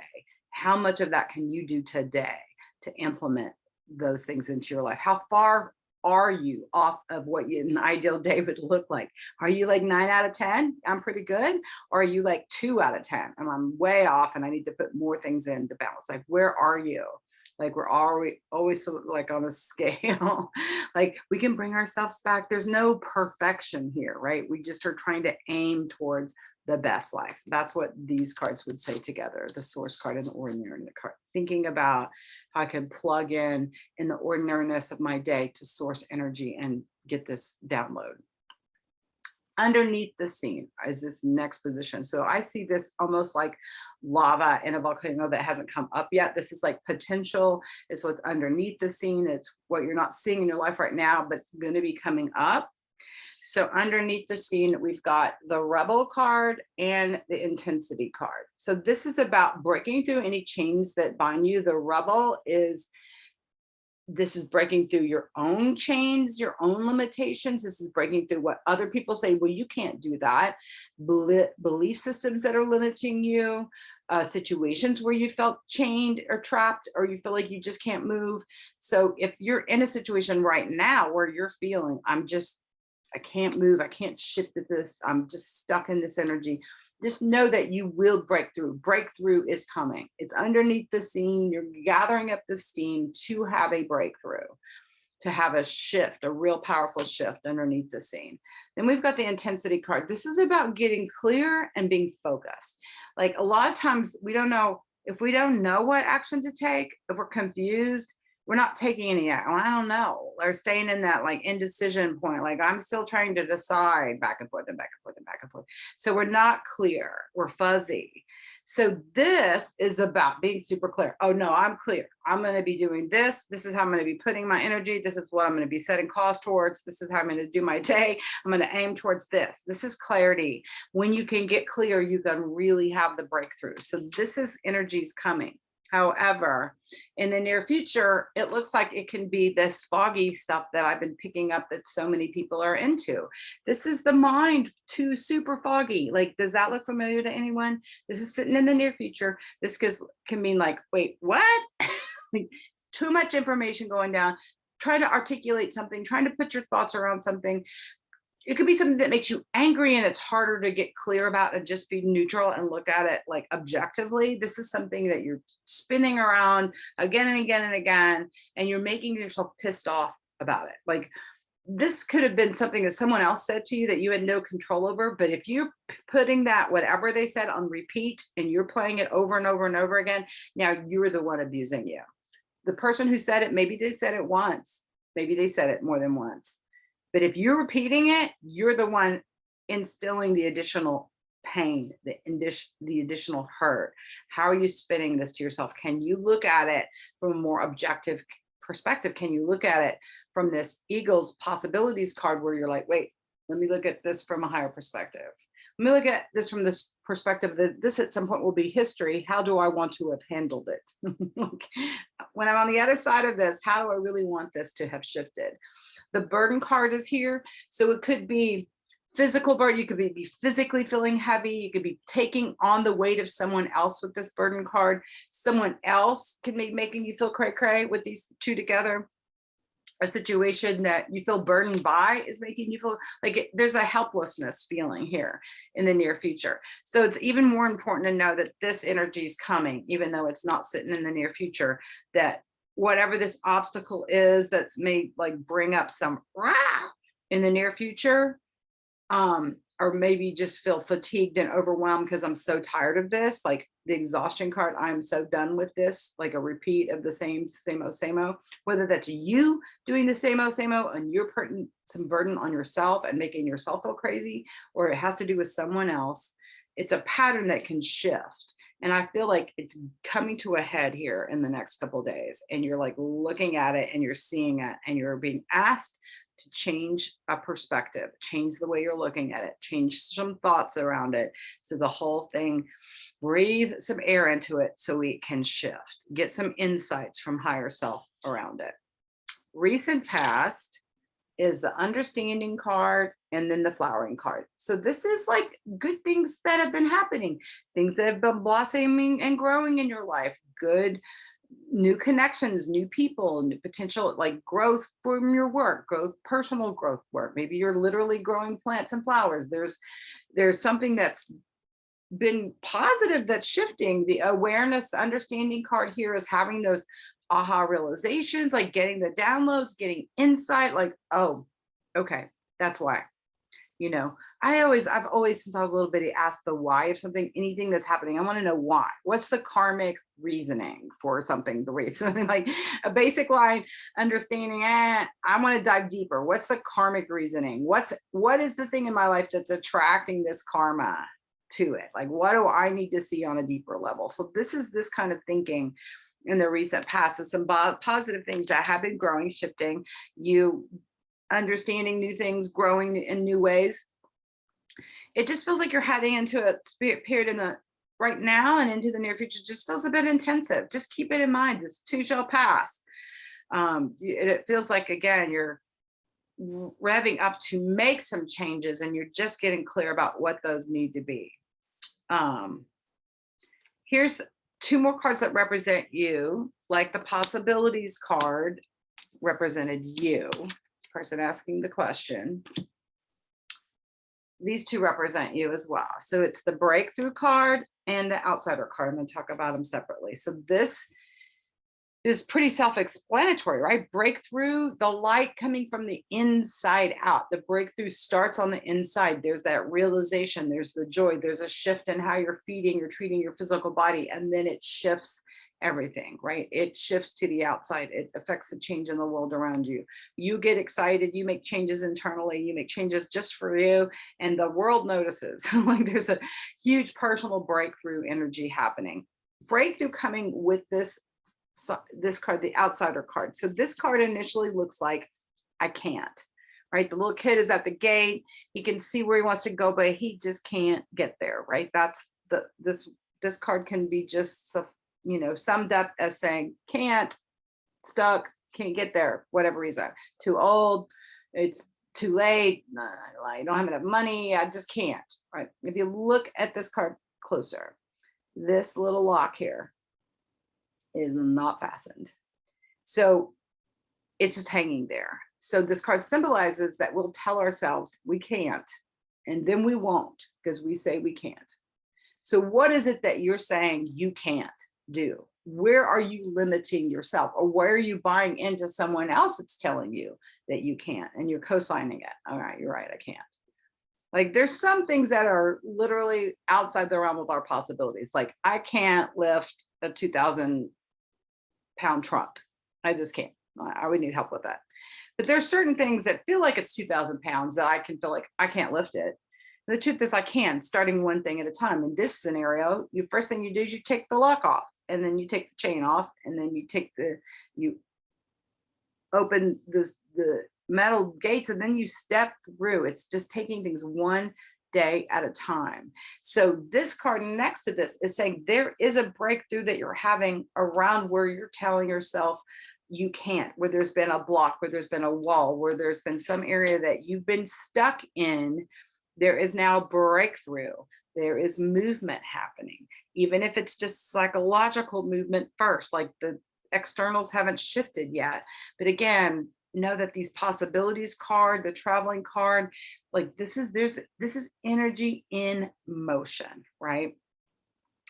How much of that can you do today to implement those things into your life? How far are you off of what an ideal day would look like? Are you like 9 out of 10? I'm pretty good. Or are you like 2 out of 10? And I'm way off and I need to put more things in to balance. Like, where are you? Like, we're always sort of like on a scale. Like, we can bring ourselves back. There's no perfection here, right? We just are trying to aim towards the best life. That's what these cards would say together, the source card and the ordinary card. Thinking about how I can plug in the ordinariness of my day to source energy and get this download. Underneath the scene is this next position. So I see this almost like lava in a volcano that hasn't come up yet. This is like potential. It's what's underneath the scene. It's what you're not seeing in your life right now, but it's going to be coming up. So underneath the scene, we've got the Rebel card and the Intensity card. So this is about breaking through any chains that bind you. The Rebel this is breaking through your own chains, your own limitations. This is breaking through what other people say, well, you can't do that. Belief systems that are limiting you, situations where you felt chained or trapped, or you feel like you just can't move. So if you're in a situation right now where you're feeling, I can't move, I can't shift at this, I'm just stuck in this energy, just know that you will break through. Breakthrough is coming. It's underneath the scene. You're gathering up the steam to have a breakthrough, to have a shift, a real powerful shift underneath the scene. Then we've got the Intensity card. This is about getting clear and being focused. Like, a lot of times we don't know, if we don't know what action to take, if we're confused, we're not taking any action. I don't know. We're staying in that like indecision point. Like, I'm still trying to decide back and forth and back and forth and back and forth. So we're not clear. We're fuzzy. So this is about being super clear. Oh no, I'm clear. I'm going to be doing this. This is how I'm going to be putting my energy. This is what I'm going to be setting calls towards. This is how I'm going to do my day. I'm going to aim towards this. This is clarity. When you can get clear, you can really have the breakthrough. So this is energies coming. However, in the near future, it looks like it can be this foggy stuff that I've been picking up that so many people are into. This is the mind too super foggy. Like, does that look familiar to anyone? This is sitting in the near future. This can mean like, wait, what? Like, too much information going down. Try to articulate something, trying to put your thoughts around something. It could be something that makes you angry and it's harder to get clear about and just be neutral and look at it like objectively. This is something that you're spinning around again and again and again, and you're making yourself pissed off about it. Like, this could have been something that someone else said to you that you had no control over. But if you're putting that, whatever they said, on repeat, and you're playing it over and over and over again, now you're the one abusing you. The person who said it, maybe they said it once, maybe they said it more than once. But if you're repeating it, you're the one instilling the additional pain, the additional hurt. How are you spinning this to yourself? Can you look at it from a more objective perspective? Can you look at it from this Eagles possibilities card where you're like, wait, let me look at this from a higher perspective. Let me look at this from this perspective that this at some point will be history. How do I want to have handled it? When I'm on the other side of this, how do I really want this to have shifted? The burden card is here. So it could be physical burden. You could be physically feeling heavy. You could be taking on the weight of someone else with this burden card. Someone else can be making you feel cray cray with these two together. A situation that you feel burdened by is making you feel like there's a helplessness feeling here in the near future. So it's even more important to know that this energy is coming, even though it's not sitting in the near future, that whatever this obstacle is that's may like bring up some in the near future, or maybe just feel fatigued and overwhelmed because I'm so tired of this, like the exhaustion card, I'm so done with this, like a repeat of the same old, whether that's you doing the same old and you're putting some burden on yourself and making yourself feel crazy, or it has to do with someone else. it's a pattern that can shift. And I feel like it's coming to a head here in the next couple of days. And you're like looking at it and you're seeing it and you're being asked to change a perspective, change the way you're looking at it, change some thoughts around it. So the whole thing, breathe some air into it so we can shift, get some insights from higher self around it. Recent past is the understanding card and then the flowering card. So this is like good things that have been happening, things that have been blossoming and growing in your life, good new connections, new people, new potential, like growth from your work, growth, personal growth work. Maybe you're literally growing plants and flowers. There's something that's been positive that's shifting. The awareness, understanding card here is having those aha realizations, like getting the downloads, getting insight, like, oh, okay, that's why. You know, I've always, since I was a little bitty, asked the why of something, anything that's happening. I want to know why. What's the karmic reasoning for something? The way something like a basic line, understanding, I want to dive deeper. What's the karmic reasoning? What is the thing in my life that's attracting this karma to it? Like, what do I need to see on a deeper level? So this is this kind of thinking in the recent past is some positive things that have been growing, shifting, you understanding new things, growing in new ways. It just feels like you're heading into a period in the right now and into the near future. Just feels a bit intensive. Just keep it in mind. This too shall pass. It feels like, again, you're revving up to make some changes and you're just getting clear about what those need to be. Here's two more cards that represent you, like the possibilities card represented you, person asking the question. These two represent you as well. So it's the breakthrough card and the outsider card. I'm going to talk about them separately. So this is pretty self-explanatory, right? Breakthrough, the light coming from the inside out. The breakthrough starts on the inside. There's that realization, there's the joy, there's a shift in how you're treating your physical body, and then it shifts everything, right? It shifts to the outside. It affects the change in the world around you. You get excited, you make changes internally, you make changes just for you, and the world notices. Like there's a huge personal breakthrough energy happening. Breakthrough coming with this card, the outsider card. So this card initially looks like I can't, right? The little kid is at the gate. He can see where he wants to go, but he just can't get there, right? That's this card can be just, summed up as saying can't, stuck, can't get there, whatever reason, too old, it's too late, I don't have enough money, I just can't, right? If you look at this card closer, this little lock here is not fastened. So it's just hanging there. So this card symbolizes that we'll tell ourselves we can't, and then we won't because we say we can't. So what is it that you're saying you can't do? Where are you limiting yourself, or where are you buying into someone else that's telling you that you can't and you're co-signing it? All right, you're right, I can't. Like there's some things that are literally outside the realm of our possibilities. Like I can't lift a 2,000 pound trunk. I just can't. I would need help with that. But there's certain things that feel like it's 2,000 pounds that I can feel like I can't lift it. The truth is I can, starting one thing at a time. In this scenario, the first thing you do is you take the lock off, and then you take the chain off, and then you open the metal gates, and then you step through. It's just taking things one day at a time. So this card next to this is saying there is a breakthrough that you're having around where you're telling yourself you can't, where there's been a block, where there's been a wall, where there's been some area that you've been stuck in. There is now breakthrough. There is movement happening, even if it's just psychological movement first, like the externals haven't shifted yet. But again, know that these possibilities card, the traveling card, like this is energy in motion, right?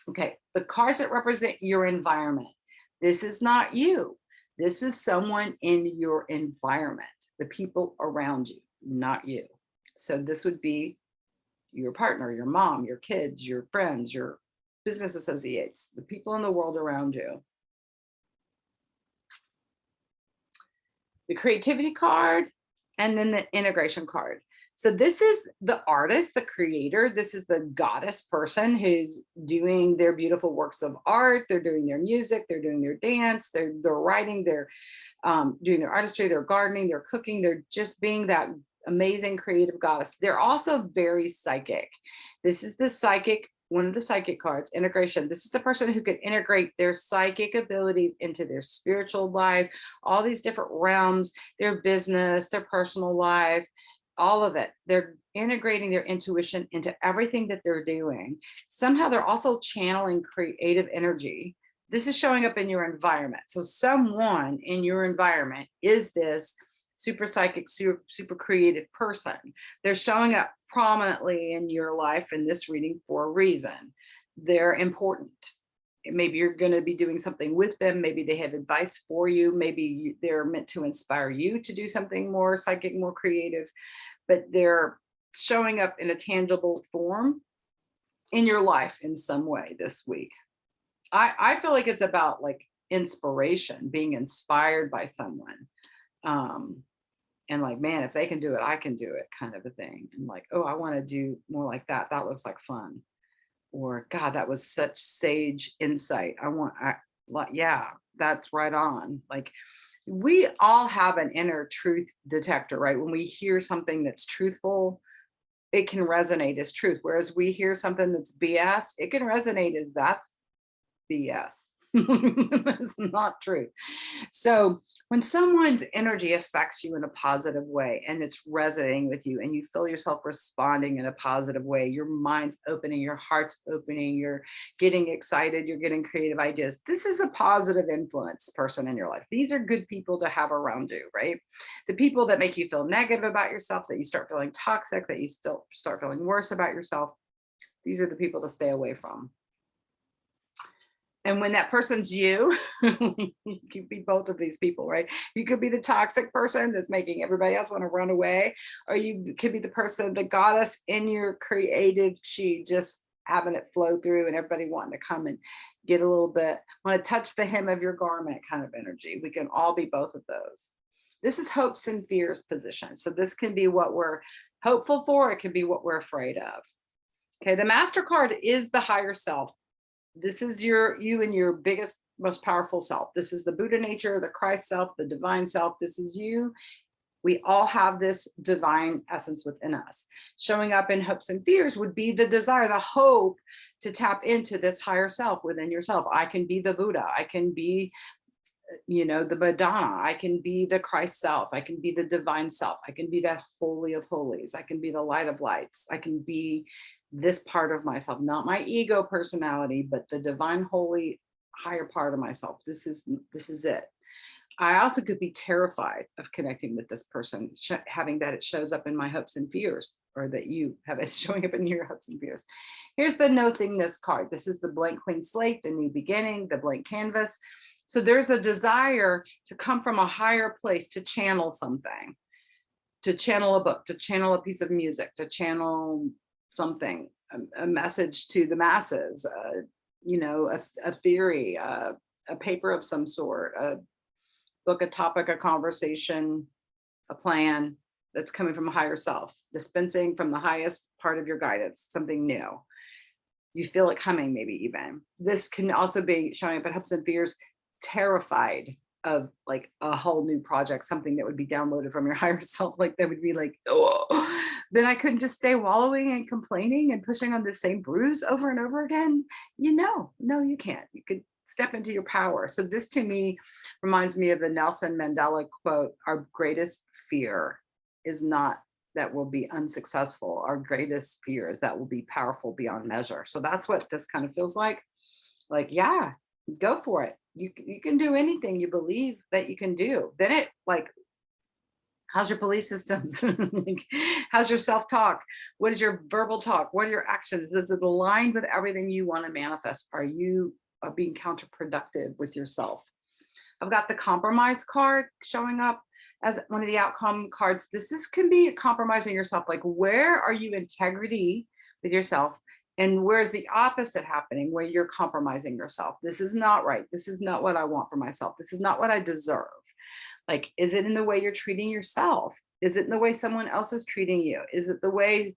Okay, the cards that represent your environment. This is not you. This is someone in your environment, the people around you, not you. So this would be your partner, your mom, your kids, your friends, your business associates, the people in the world around you. The creativity card, and then the integration card. So this is the artist, the creator. This is the goddess person who's doing their beautiful works of art. They're doing their music, they're doing their dance, they're writing, they're doing their artistry, they're gardening, they're cooking, they're just being that amazing creative goddess. They're also very psychic. This is the psychic, one of the psychic cards, integration. This is the person who can integrate their psychic abilities into their spiritual life, all these different realms, their business, their personal life, all of it. They're integrating their intuition into everything that they're doing. Somehow they're also channeling creative energy. This is showing up in your environment. So someone in your environment is this super psychic, super creative person. They're showing up prominently in your life in this reading for a reason. They're important. Maybe you're going to be doing something with them. Maybe they have advice for you. Maybe they're meant to inspire you to do something more psychic, more creative, but they're showing up in a tangible form in your life in some way this week. I feel like it's about like inspiration, being inspired by someone. And like, man, if they can do it, I can do it, kind of a thing. And like, oh, I want to do more like that. That looks like fun. Or God, that was such sage insight. Yeah, that's right on. Like, we all have an inner truth detector, right? When we hear something that's truthful, it can resonate as truth. Whereas we hear something that's BS, it can resonate as that's BS. It's not true. So when someone's energy affects you in a positive way and it's resonating with you and you feel yourself responding in a positive way, your mind's opening, your heart's opening, you're getting excited, you're getting creative ideas. This is a positive influence person in your life. These are good people to have around you, right? The people that make you feel negative about yourself, that you start feeling toxic, that you still start feeling worse about yourself, these are the people to stay away from. And when that person's you, you could be both of these people, right? You could be the toxic person that's making everybody else want to run away, or you could be the person, the goddess in your creative chi, just having it flow through and everybody wanting to come and get a little bit, want to touch the hem of your garment kind of energy. We can all be both of those. This is hopes and fears position. So this can be what we're hopeful for. It can be what we're afraid of. Okay, the Master card is the higher self. This is you and your biggest, most powerful self. This is the Buddha nature, the Christ self, the divine self. This is you. We all have this divine essence within us. Showing up in hopes and fears would be the desire, the hope to tap into this higher self within yourself. I can be the Buddha. I can be, the Madonna. I can be the Christ self. I can be the divine self. I can be that holy of holies. I can be the light of lights. I can be this part of myself, not my ego personality, but the divine, holy, higher part of myself. This is it. I also could be terrified of connecting with this person, having that it shows up in my hopes and fears, or that you have it showing up in your hopes and fears. Here's the no thingness card. This is the blank, clean slate, the new beginning, the blank canvas. So there's a desire to come from a higher place, to channel something, to channel a book, to channel a piece of music, to channel something, a message to the masses, a theory, a paper of some sort, a book, a topic, a conversation, a plan that's coming from a higher self, dispensing from the highest part of your guidance, something new. You feel it coming, maybe even. This can also be showing up in hopes and fears, terrified of like a whole new project, something that would be downloaded from your higher self, like that would be like, oh, then I couldn't just stay wallowing and complaining and pushing on the same bruise over and over again. No, you can't. You could step into your power. So this to me reminds me of the Nelson Mandela quote, our greatest fear is not that we'll be unsuccessful. Our greatest fear is that we'll be powerful beyond measure. So that's what this kind of feels like. Like, yeah, go for it. You can do anything you believe that you can do. Then it like, how's your belief systems? How's your self-talk? What is your verbal talk? What are your actions? Is it aligned with everything you want to manifest? Are you being counterproductive with yourself? I've got the compromise card showing up as one of the outcome cards. Can be compromising yourself. Like, where are you integrity with yourself? And where's the opposite happening, where you're compromising yourself? This is not right. This is not what I want for myself. This is not what I deserve. Like, is it in the way you're treating yourself? Is it in the way someone else is treating you? Is it the way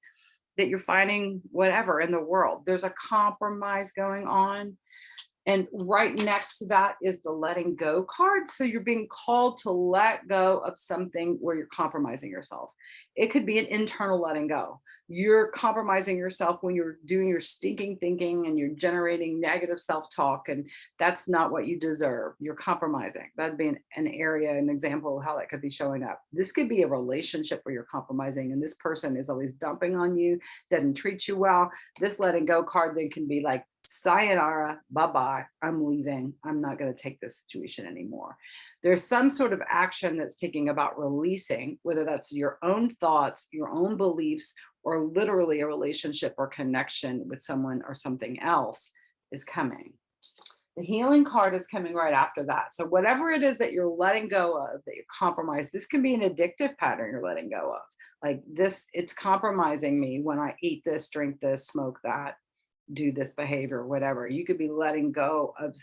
that you're finding whatever in the world? There's a compromise going on. And right next to that is the letting go card. So you're being called to let go of something where you're compromising yourself. It could be an internal letting go. You're compromising yourself when you're doing your stinking thinking and you're generating negative self-talk, and that's not what you deserve. You're compromising. That'd be an area, an example of how that could be showing up. This could be a relationship where you're compromising and this person is always dumping on you, doesn't treat you well. This letting go card then can be like, sayonara, bye-bye, I'm leaving. I'm not going to take this situation anymore. There's some sort of action that's taking about releasing, whether that's your own thoughts, your own beliefs, or literally a relationship or connection with someone or something else is coming. The healing card is coming right after that. So whatever it is that you're letting go of, that you're compromised, this can be an addictive pattern you're letting go of. Like this, it's compromising me when I eat this, drink this, smoke that, do this behavior, whatever. You could be letting go of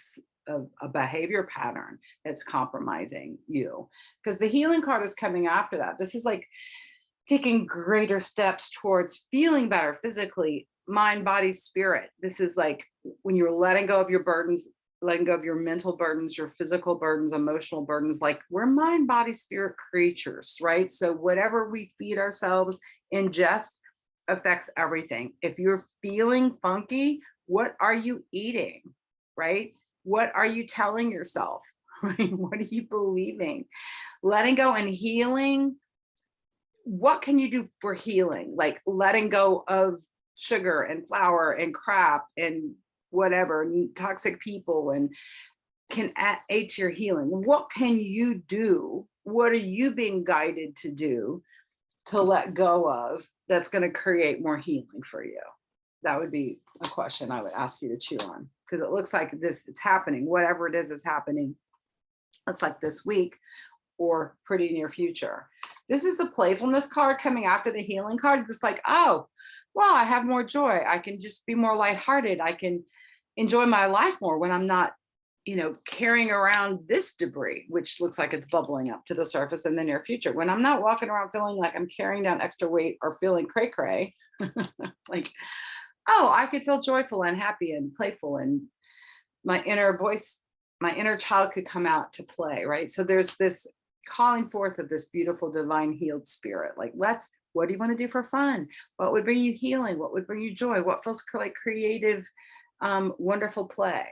a behavior pattern that's compromising you, because the healing card is coming after that. This is like taking greater steps towards feeling better physically, mind, body, spirit. This is like when you're letting go of your burdens, letting go of your mental burdens, your physical burdens, emotional burdens. Like we're mind, body, spirit creatures, right? So whatever we feed ourselves, ingest, affects everything. If you're feeling funky, what are you eating, right? What are you telling yourself? Right? What are you believing? Letting go and healing. What can you do for healing? Like letting go of sugar and flour and crap and whatever, and toxic people, and can aid to your healing. What can you do? What are you being guided to do to let go of that's going to create more healing for you? That would be a question I would ask you to chew on, because it looks like this, it's happening. Whatever it is happening. Looks like this week or pretty near future. This is the playfulness card coming after the healing card. Just like, oh, well, I have more joy. I can just be more lighthearted. I can enjoy my life more when I'm not, carrying around this debris, which looks like it's bubbling up to the surface in the near future. When I'm not walking around feeling like I'm carrying down extra weight or feeling cray cray, like, oh, I could feel joyful and happy and playful, and my inner voice, my inner child could come out to play, right? So there's this calling forth of this beautiful, divine, healed spirit. Like, what do you want to do for fun? What would bring you healing? What would bring you joy? What feels like creative, wonderful play?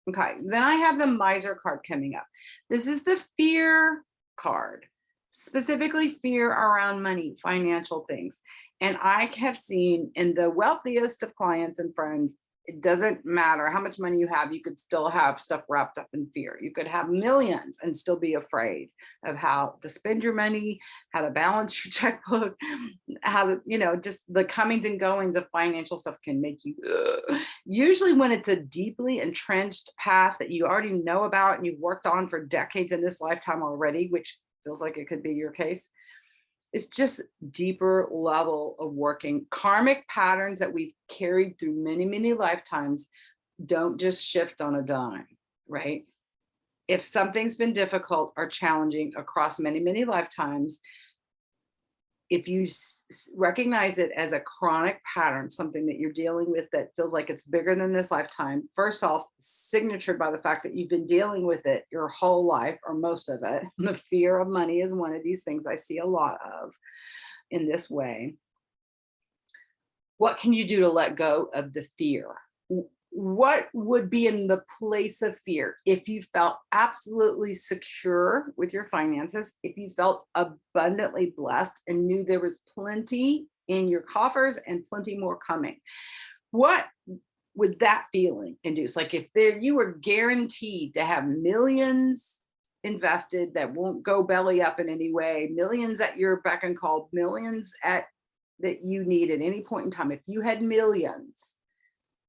Okay, then I have the miser card coming up. This is the fear card, specifically fear around money, financial things. And I have seen in the wealthiest of clients and friends, it doesn't matter how much money you have, you could still have stuff wrapped up in fear. You could have millions and still be afraid of how to spend your money, how to balance your checkbook, how to, just the comings and goings of financial stuff can make you, usually when it's a deeply entrenched path that you already know about and you've worked on for decades in this lifetime already, which feels like it could be your case. It's just deeper level of working. Karmic patterns that we've carried through many, many lifetimes don't just shift on a dime, right? If something's been difficult or challenging across many, many lifetimes, if you recognize it as a chronic pattern, something that you're dealing with that feels like it's bigger than this lifetime, first off, signatured by the fact that you've been dealing with it your whole life or most of it. The fear of money is one of these things I see a lot of in this way. What can you do to let go of the fear? What would be in the place of fear if you felt absolutely secure with your finances, if you felt abundantly blessed and knew there was plenty in your coffers and plenty more coming? What would that feeling induce? Like if you were guaranteed to have millions invested that won't go belly up in any way, millions at your beck and call, millions that you need at any point in time. If you had millions,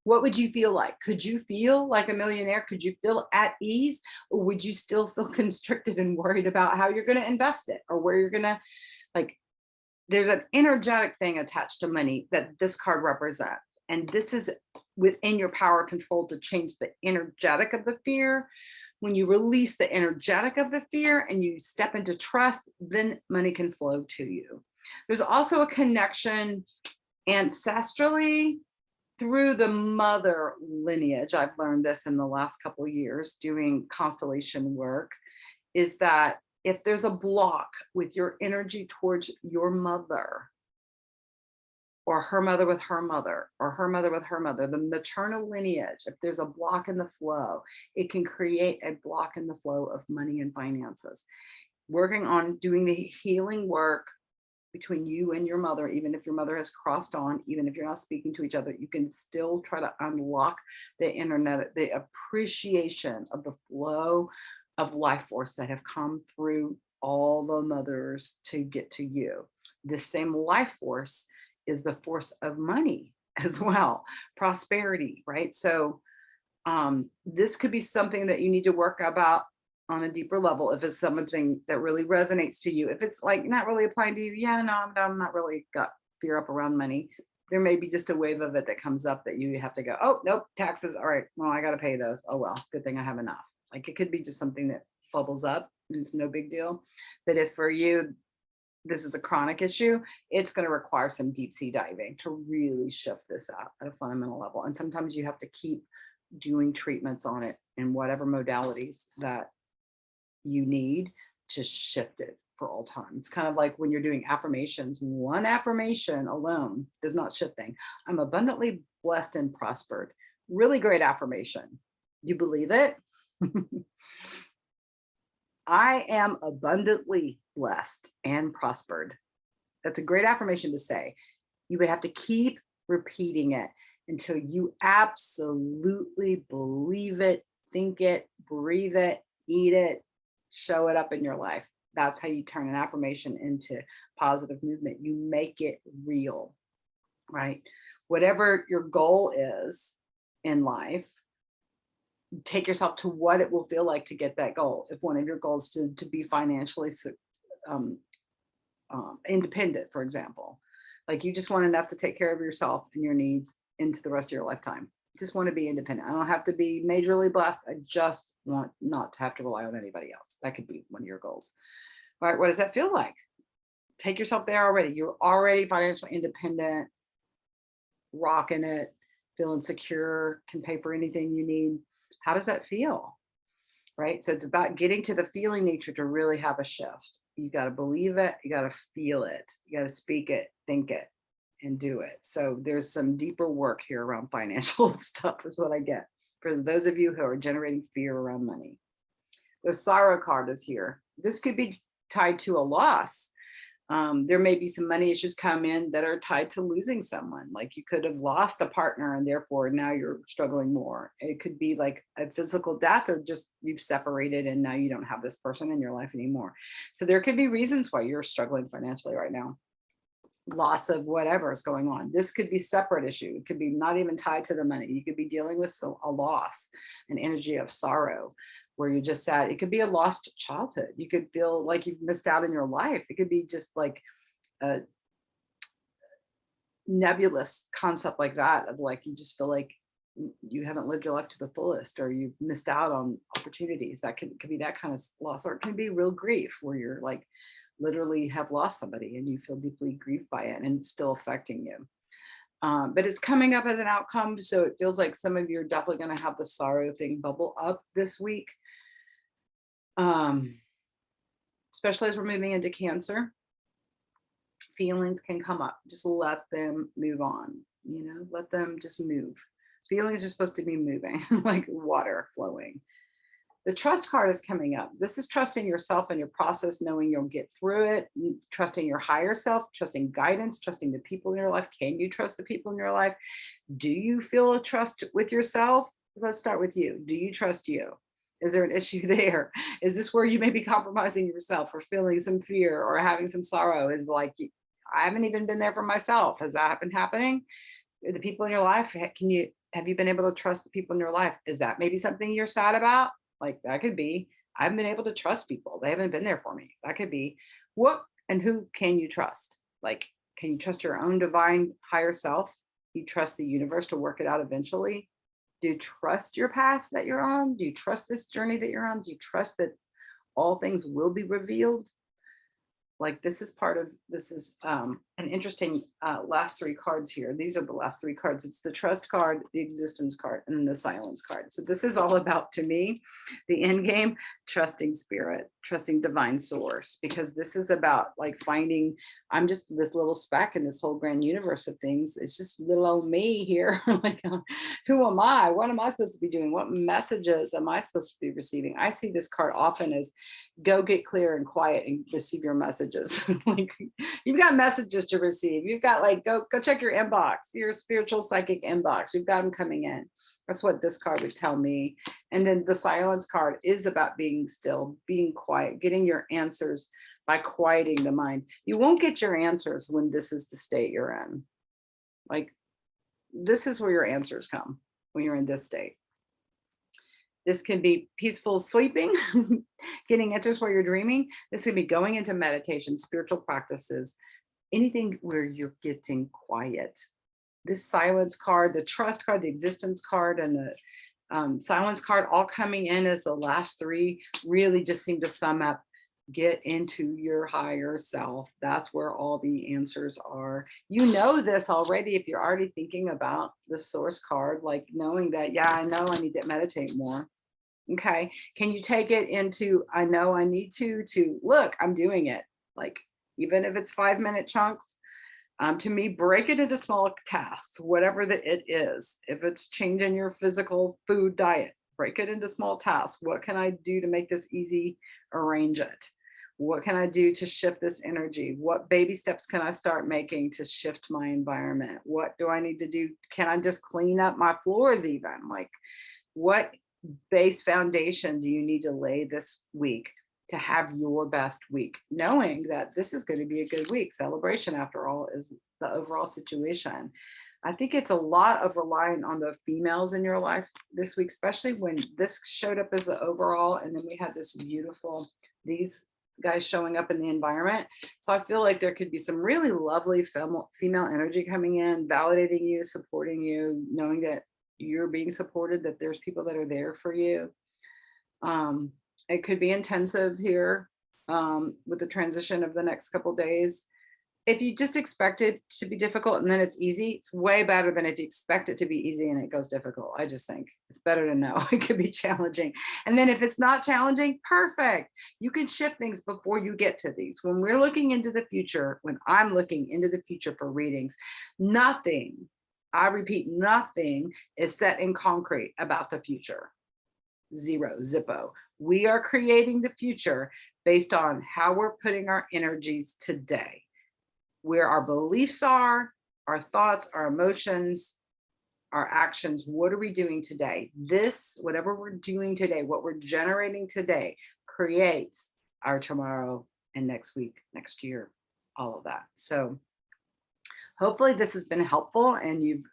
what would you feel like? Could you feel like a millionaire? Could you feel at ease? Or would you still feel constricted and worried about how you're going to invest it or where you're going to, there's an energetic thing attached to money that this card represents. And this is within your power control to change the energetic of the fear. When you release the energetic of the fear and you step into trust, then money can flow to you. There's also a connection ancestrally through the mother lineage. I've learned this in the last couple of years doing constellation work, is that if there's a block with your energy towards your mother, or her mother with her mother, or her mother with her mother, the maternal lineage, if there's a block in the flow, it can create a block in the flow of money and finances. Working on doing the healing work between you and your mother, even if your mother has crossed on, even if you're not speaking to each other, you can still try to unlock the internet, the appreciation of the flow of life force that have come through all the mothers to get to you. This same life force is the force of money as well, prosperity, right? So this could be something that you need to work about on a deeper level if it's something that really resonates to you. If it's like not really applying to you, yeah, no, I'm not really got fear up around money. There may be just a wave of it that comes up that you have to go, oh, nope, taxes. All right, well, I got to pay those. Oh, well, good thing I have enough. Like it could be just something that bubbles up and it's no big deal. But if for you, this is a chronic issue, it's going to require some deep sea diving to really shift this out at a fundamental level. And sometimes you have to keep doing treatments on it in whatever modalities that you need to shift it for all time. It's kind of like when you're doing affirmations, one affirmation alone does not shift things. I'm abundantly blessed and prospered. Really great affirmation. You believe it? I am abundantly blessed and prospered. That's a great affirmation to say. You would have to keep repeating it until you absolutely believe it, think it, breathe it, eat it, show it up in your life. That's how you turn an affirmation into positive movement. You make it real, right? Whatever your goal is in life, take yourself to what it will feel like to get that goal. If one of your goals to be financially independent, for example, like you just want enough to take care of yourself and your needs into the rest of your lifetime. Just want to be independent. I don't have to be majorly blessed. I just want not to have to rely on anybody else. That could be one of your goals. All right, what does that feel like? Take yourself there already. You're already financially independent, rocking it, feeling secure, can pay for anything you need. How does that feel? Right? So it's about getting to the feeling nature to really have a shift. You got to believe it. You got to feel it. You got to speak it, think it, and do it. So there's some deeper work here around financial stuff is what I get for those of you who are generating fear around money. The sorrow card is here. This could be tied to a loss. There may be some money issues come in that are tied to losing someone. Like you could have lost a partner and therefore now you're struggling more. It could be like a physical death or just you've separated and now you don't have this person in your life anymore. So there could be reasons why you're struggling financially right now. Loss of whatever is going on. This could be separate issue. It could be not even tied to the money. You could be dealing with a loss, an energy of sorrow where you're just sad. It could be a lost childhood. You could feel like you've missed out in your life. It could be just like a nebulous concept like that of like, you just feel like you haven't lived your life to the fullest or you've missed out on opportunities. That could be that kind of loss, or it can be real grief where you're like, literally have lost somebody and you feel deeply grieved by it and it's still affecting you. But it's coming up as an outcome. So it feels like some of you are definitely going to have the sorrow thing bubble up this week. Especially as we're moving into Cancer, feelings can come up. Just let them move on, let them just move. Feelings are supposed to be moving like water flowing. The trust card is coming up. This is trusting yourself and your process, knowing you'll get through it, trusting your higher self, trusting guidance, trusting the people in your life. Can you trust the people in your life? Do you feel a trust with yourself? Let's start with you. Do you trust you? Is there an issue there? Is this where you may be compromising yourself or feeling some fear or having some sorrow? Is like, I haven't even been there for myself. Has that been happening? The people in your life, have you been able to trust the people in your life? Is that maybe something you're sad about? Like that could be, I haven't been able to trust people. They haven't been there for me. That could be what and who can you trust? Like, can you trust your own divine higher self? You trust the universe to work it out eventually? Do you trust your path that you're on? Do you trust this journey that you're on? Do you trust that all things will be revealed? Like this is an interesting last three cards here. These are the last three cards. It's the trust card, the existence card, and then the silence card. So this is all about, to me, the end game, trusting spirit, trusting divine source, because this is about like finding, I'm just this little speck in this whole grand universe of things. It's just little old me here. Like, who am I? What am I supposed to be doing? What messages am I supposed to be receiving? I see this card often as go get clear and quiet and receive your messages. Like you've got messages to receive. You've got like, go check your inbox, your spiritual psychic inbox. You've got them coming in. That's what this card would tell me. And then the silence card is about being still, being quiet, getting your answers by quieting the mind. You won't get your answers when this is the state you're in. Like this is where your answers come, when you're in this state. This can be peaceful sleeping, getting answers while you're dreaming. This can be going into meditation, spiritual practices, anything where you're getting quiet. This silence card, the trust card, the existence card, and the silence card all coming in as the last three really just seem to sum up, get into your higher self. That's where all the answers are. You know this already if you're already thinking about the source card, like knowing that, yeah, I know I need to meditate more. Okay, can you take it into, I know I need to look, I'm doing it. Like, even if it's 5-minute chunks, to me, break it into small tasks, whatever it is. If it's changing your physical food diet, break it into small tasks. What can I do to make this easy? Arrange it. What can I do to shift this energy? What baby steps can I start making to shift my environment? What do I need to do? Can I just clean up my floors even? Like, what base foundation do you need to lay this week to have your best week, knowing that this is going to be a good week? Celebration, after all, is the overall situation. I think it's a lot of relying on the females in your life this week, especially when this showed up as the overall, and then we had this beautiful, these guys showing up in the environment. So I feel like there could be some really lovely female energy coming in, validating you, supporting you, knowing that you're being supported, that there's people that are there for you. It could be intensive here with the transition of the next couple of days. If you just expect it to be difficult and then it's easy, it's way better than if you expect it to be easy and it goes difficult. I just think it's better to know it could be challenging. And then if it's not challenging, perfect. You can shift things before you get to these. When we're looking into the future, when I'm looking into the future for readings, nothing, I repeat, nothing is set in concrete about the future. Zero, zippo. We are creating the future based on how we're putting our energies today, where our beliefs are, our thoughts, our emotions, our actions. What are we doing today? This, whatever we're doing today, what we're generating today, creates our tomorrow and next week, next year, all of that. So hopefully this has been helpful and you've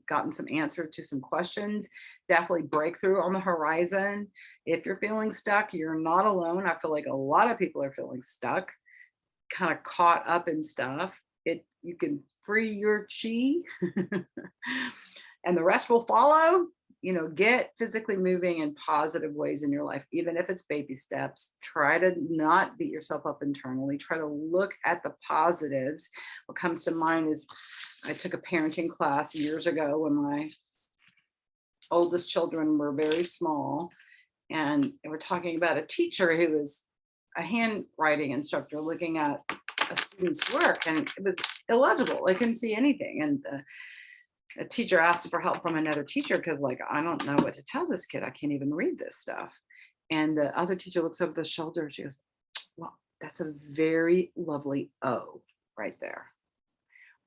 gotten some answer to some questions. Definitely breakthrough on the horizon. If you're feeling stuck, you're not alone. I feel like a lot of people are feeling stuck, kind of caught up in stuff. You can free your chi and the rest will follow. Get physically moving in positive ways in your life, even if it's baby steps. Try to not beat yourself up internally. Try to look at the positives. What comes to mind is I took a parenting class years ago when my oldest children were very small, and we're talking about a teacher who was a handwriting instructor looking at a student's work, and it was illegible. I couldn't see anything. And a teacher asked for help from another teacher because, like, I don't know what to tell this kid. I can't even read this stuff. And the other teacher looks over the shoulder. She goes, well, that's a very lovely O right there.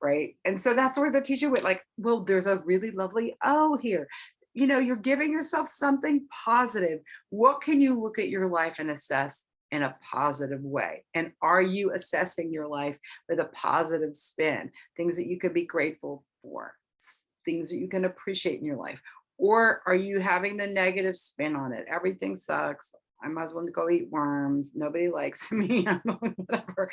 Right. And so that's where the teacher went, like, well, there's a really lovely O here. You're giving yourself something positive. What can you look at your life and assess in a positive way? And are you assessing your life with a positive spin? Things that you could be grateful for, things that you can appreciate in your life? Or are you having the negative spin on it? Everything sucks. I might as well go eat worms. Nobody likes me. I'm going whatever.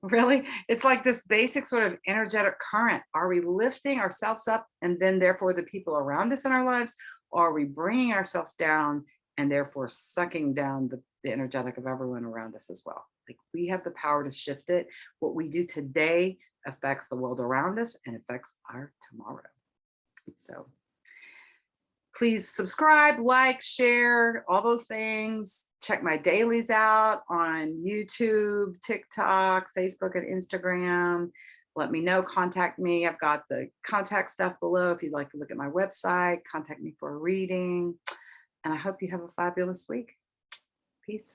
Really, it's like this basic sort of energetic current. Are we lifting ourselves up and then therefore the people around us in our lives? Or are we bringing ourselves down and therefore sucking down the energetic of everyone around us as well? Like we have the power to shift it. What we do today affects the world around us and affects our tomorrow. So please subscribe, like, share, all those things. Check my dailies out on YouTube, TikTok, Facebook, and Instagram. Let me know, contact me. I've got the contact stuff below if you'd like to look at my website, contact me for a reading. And I hope you have a fabulous week. Peace.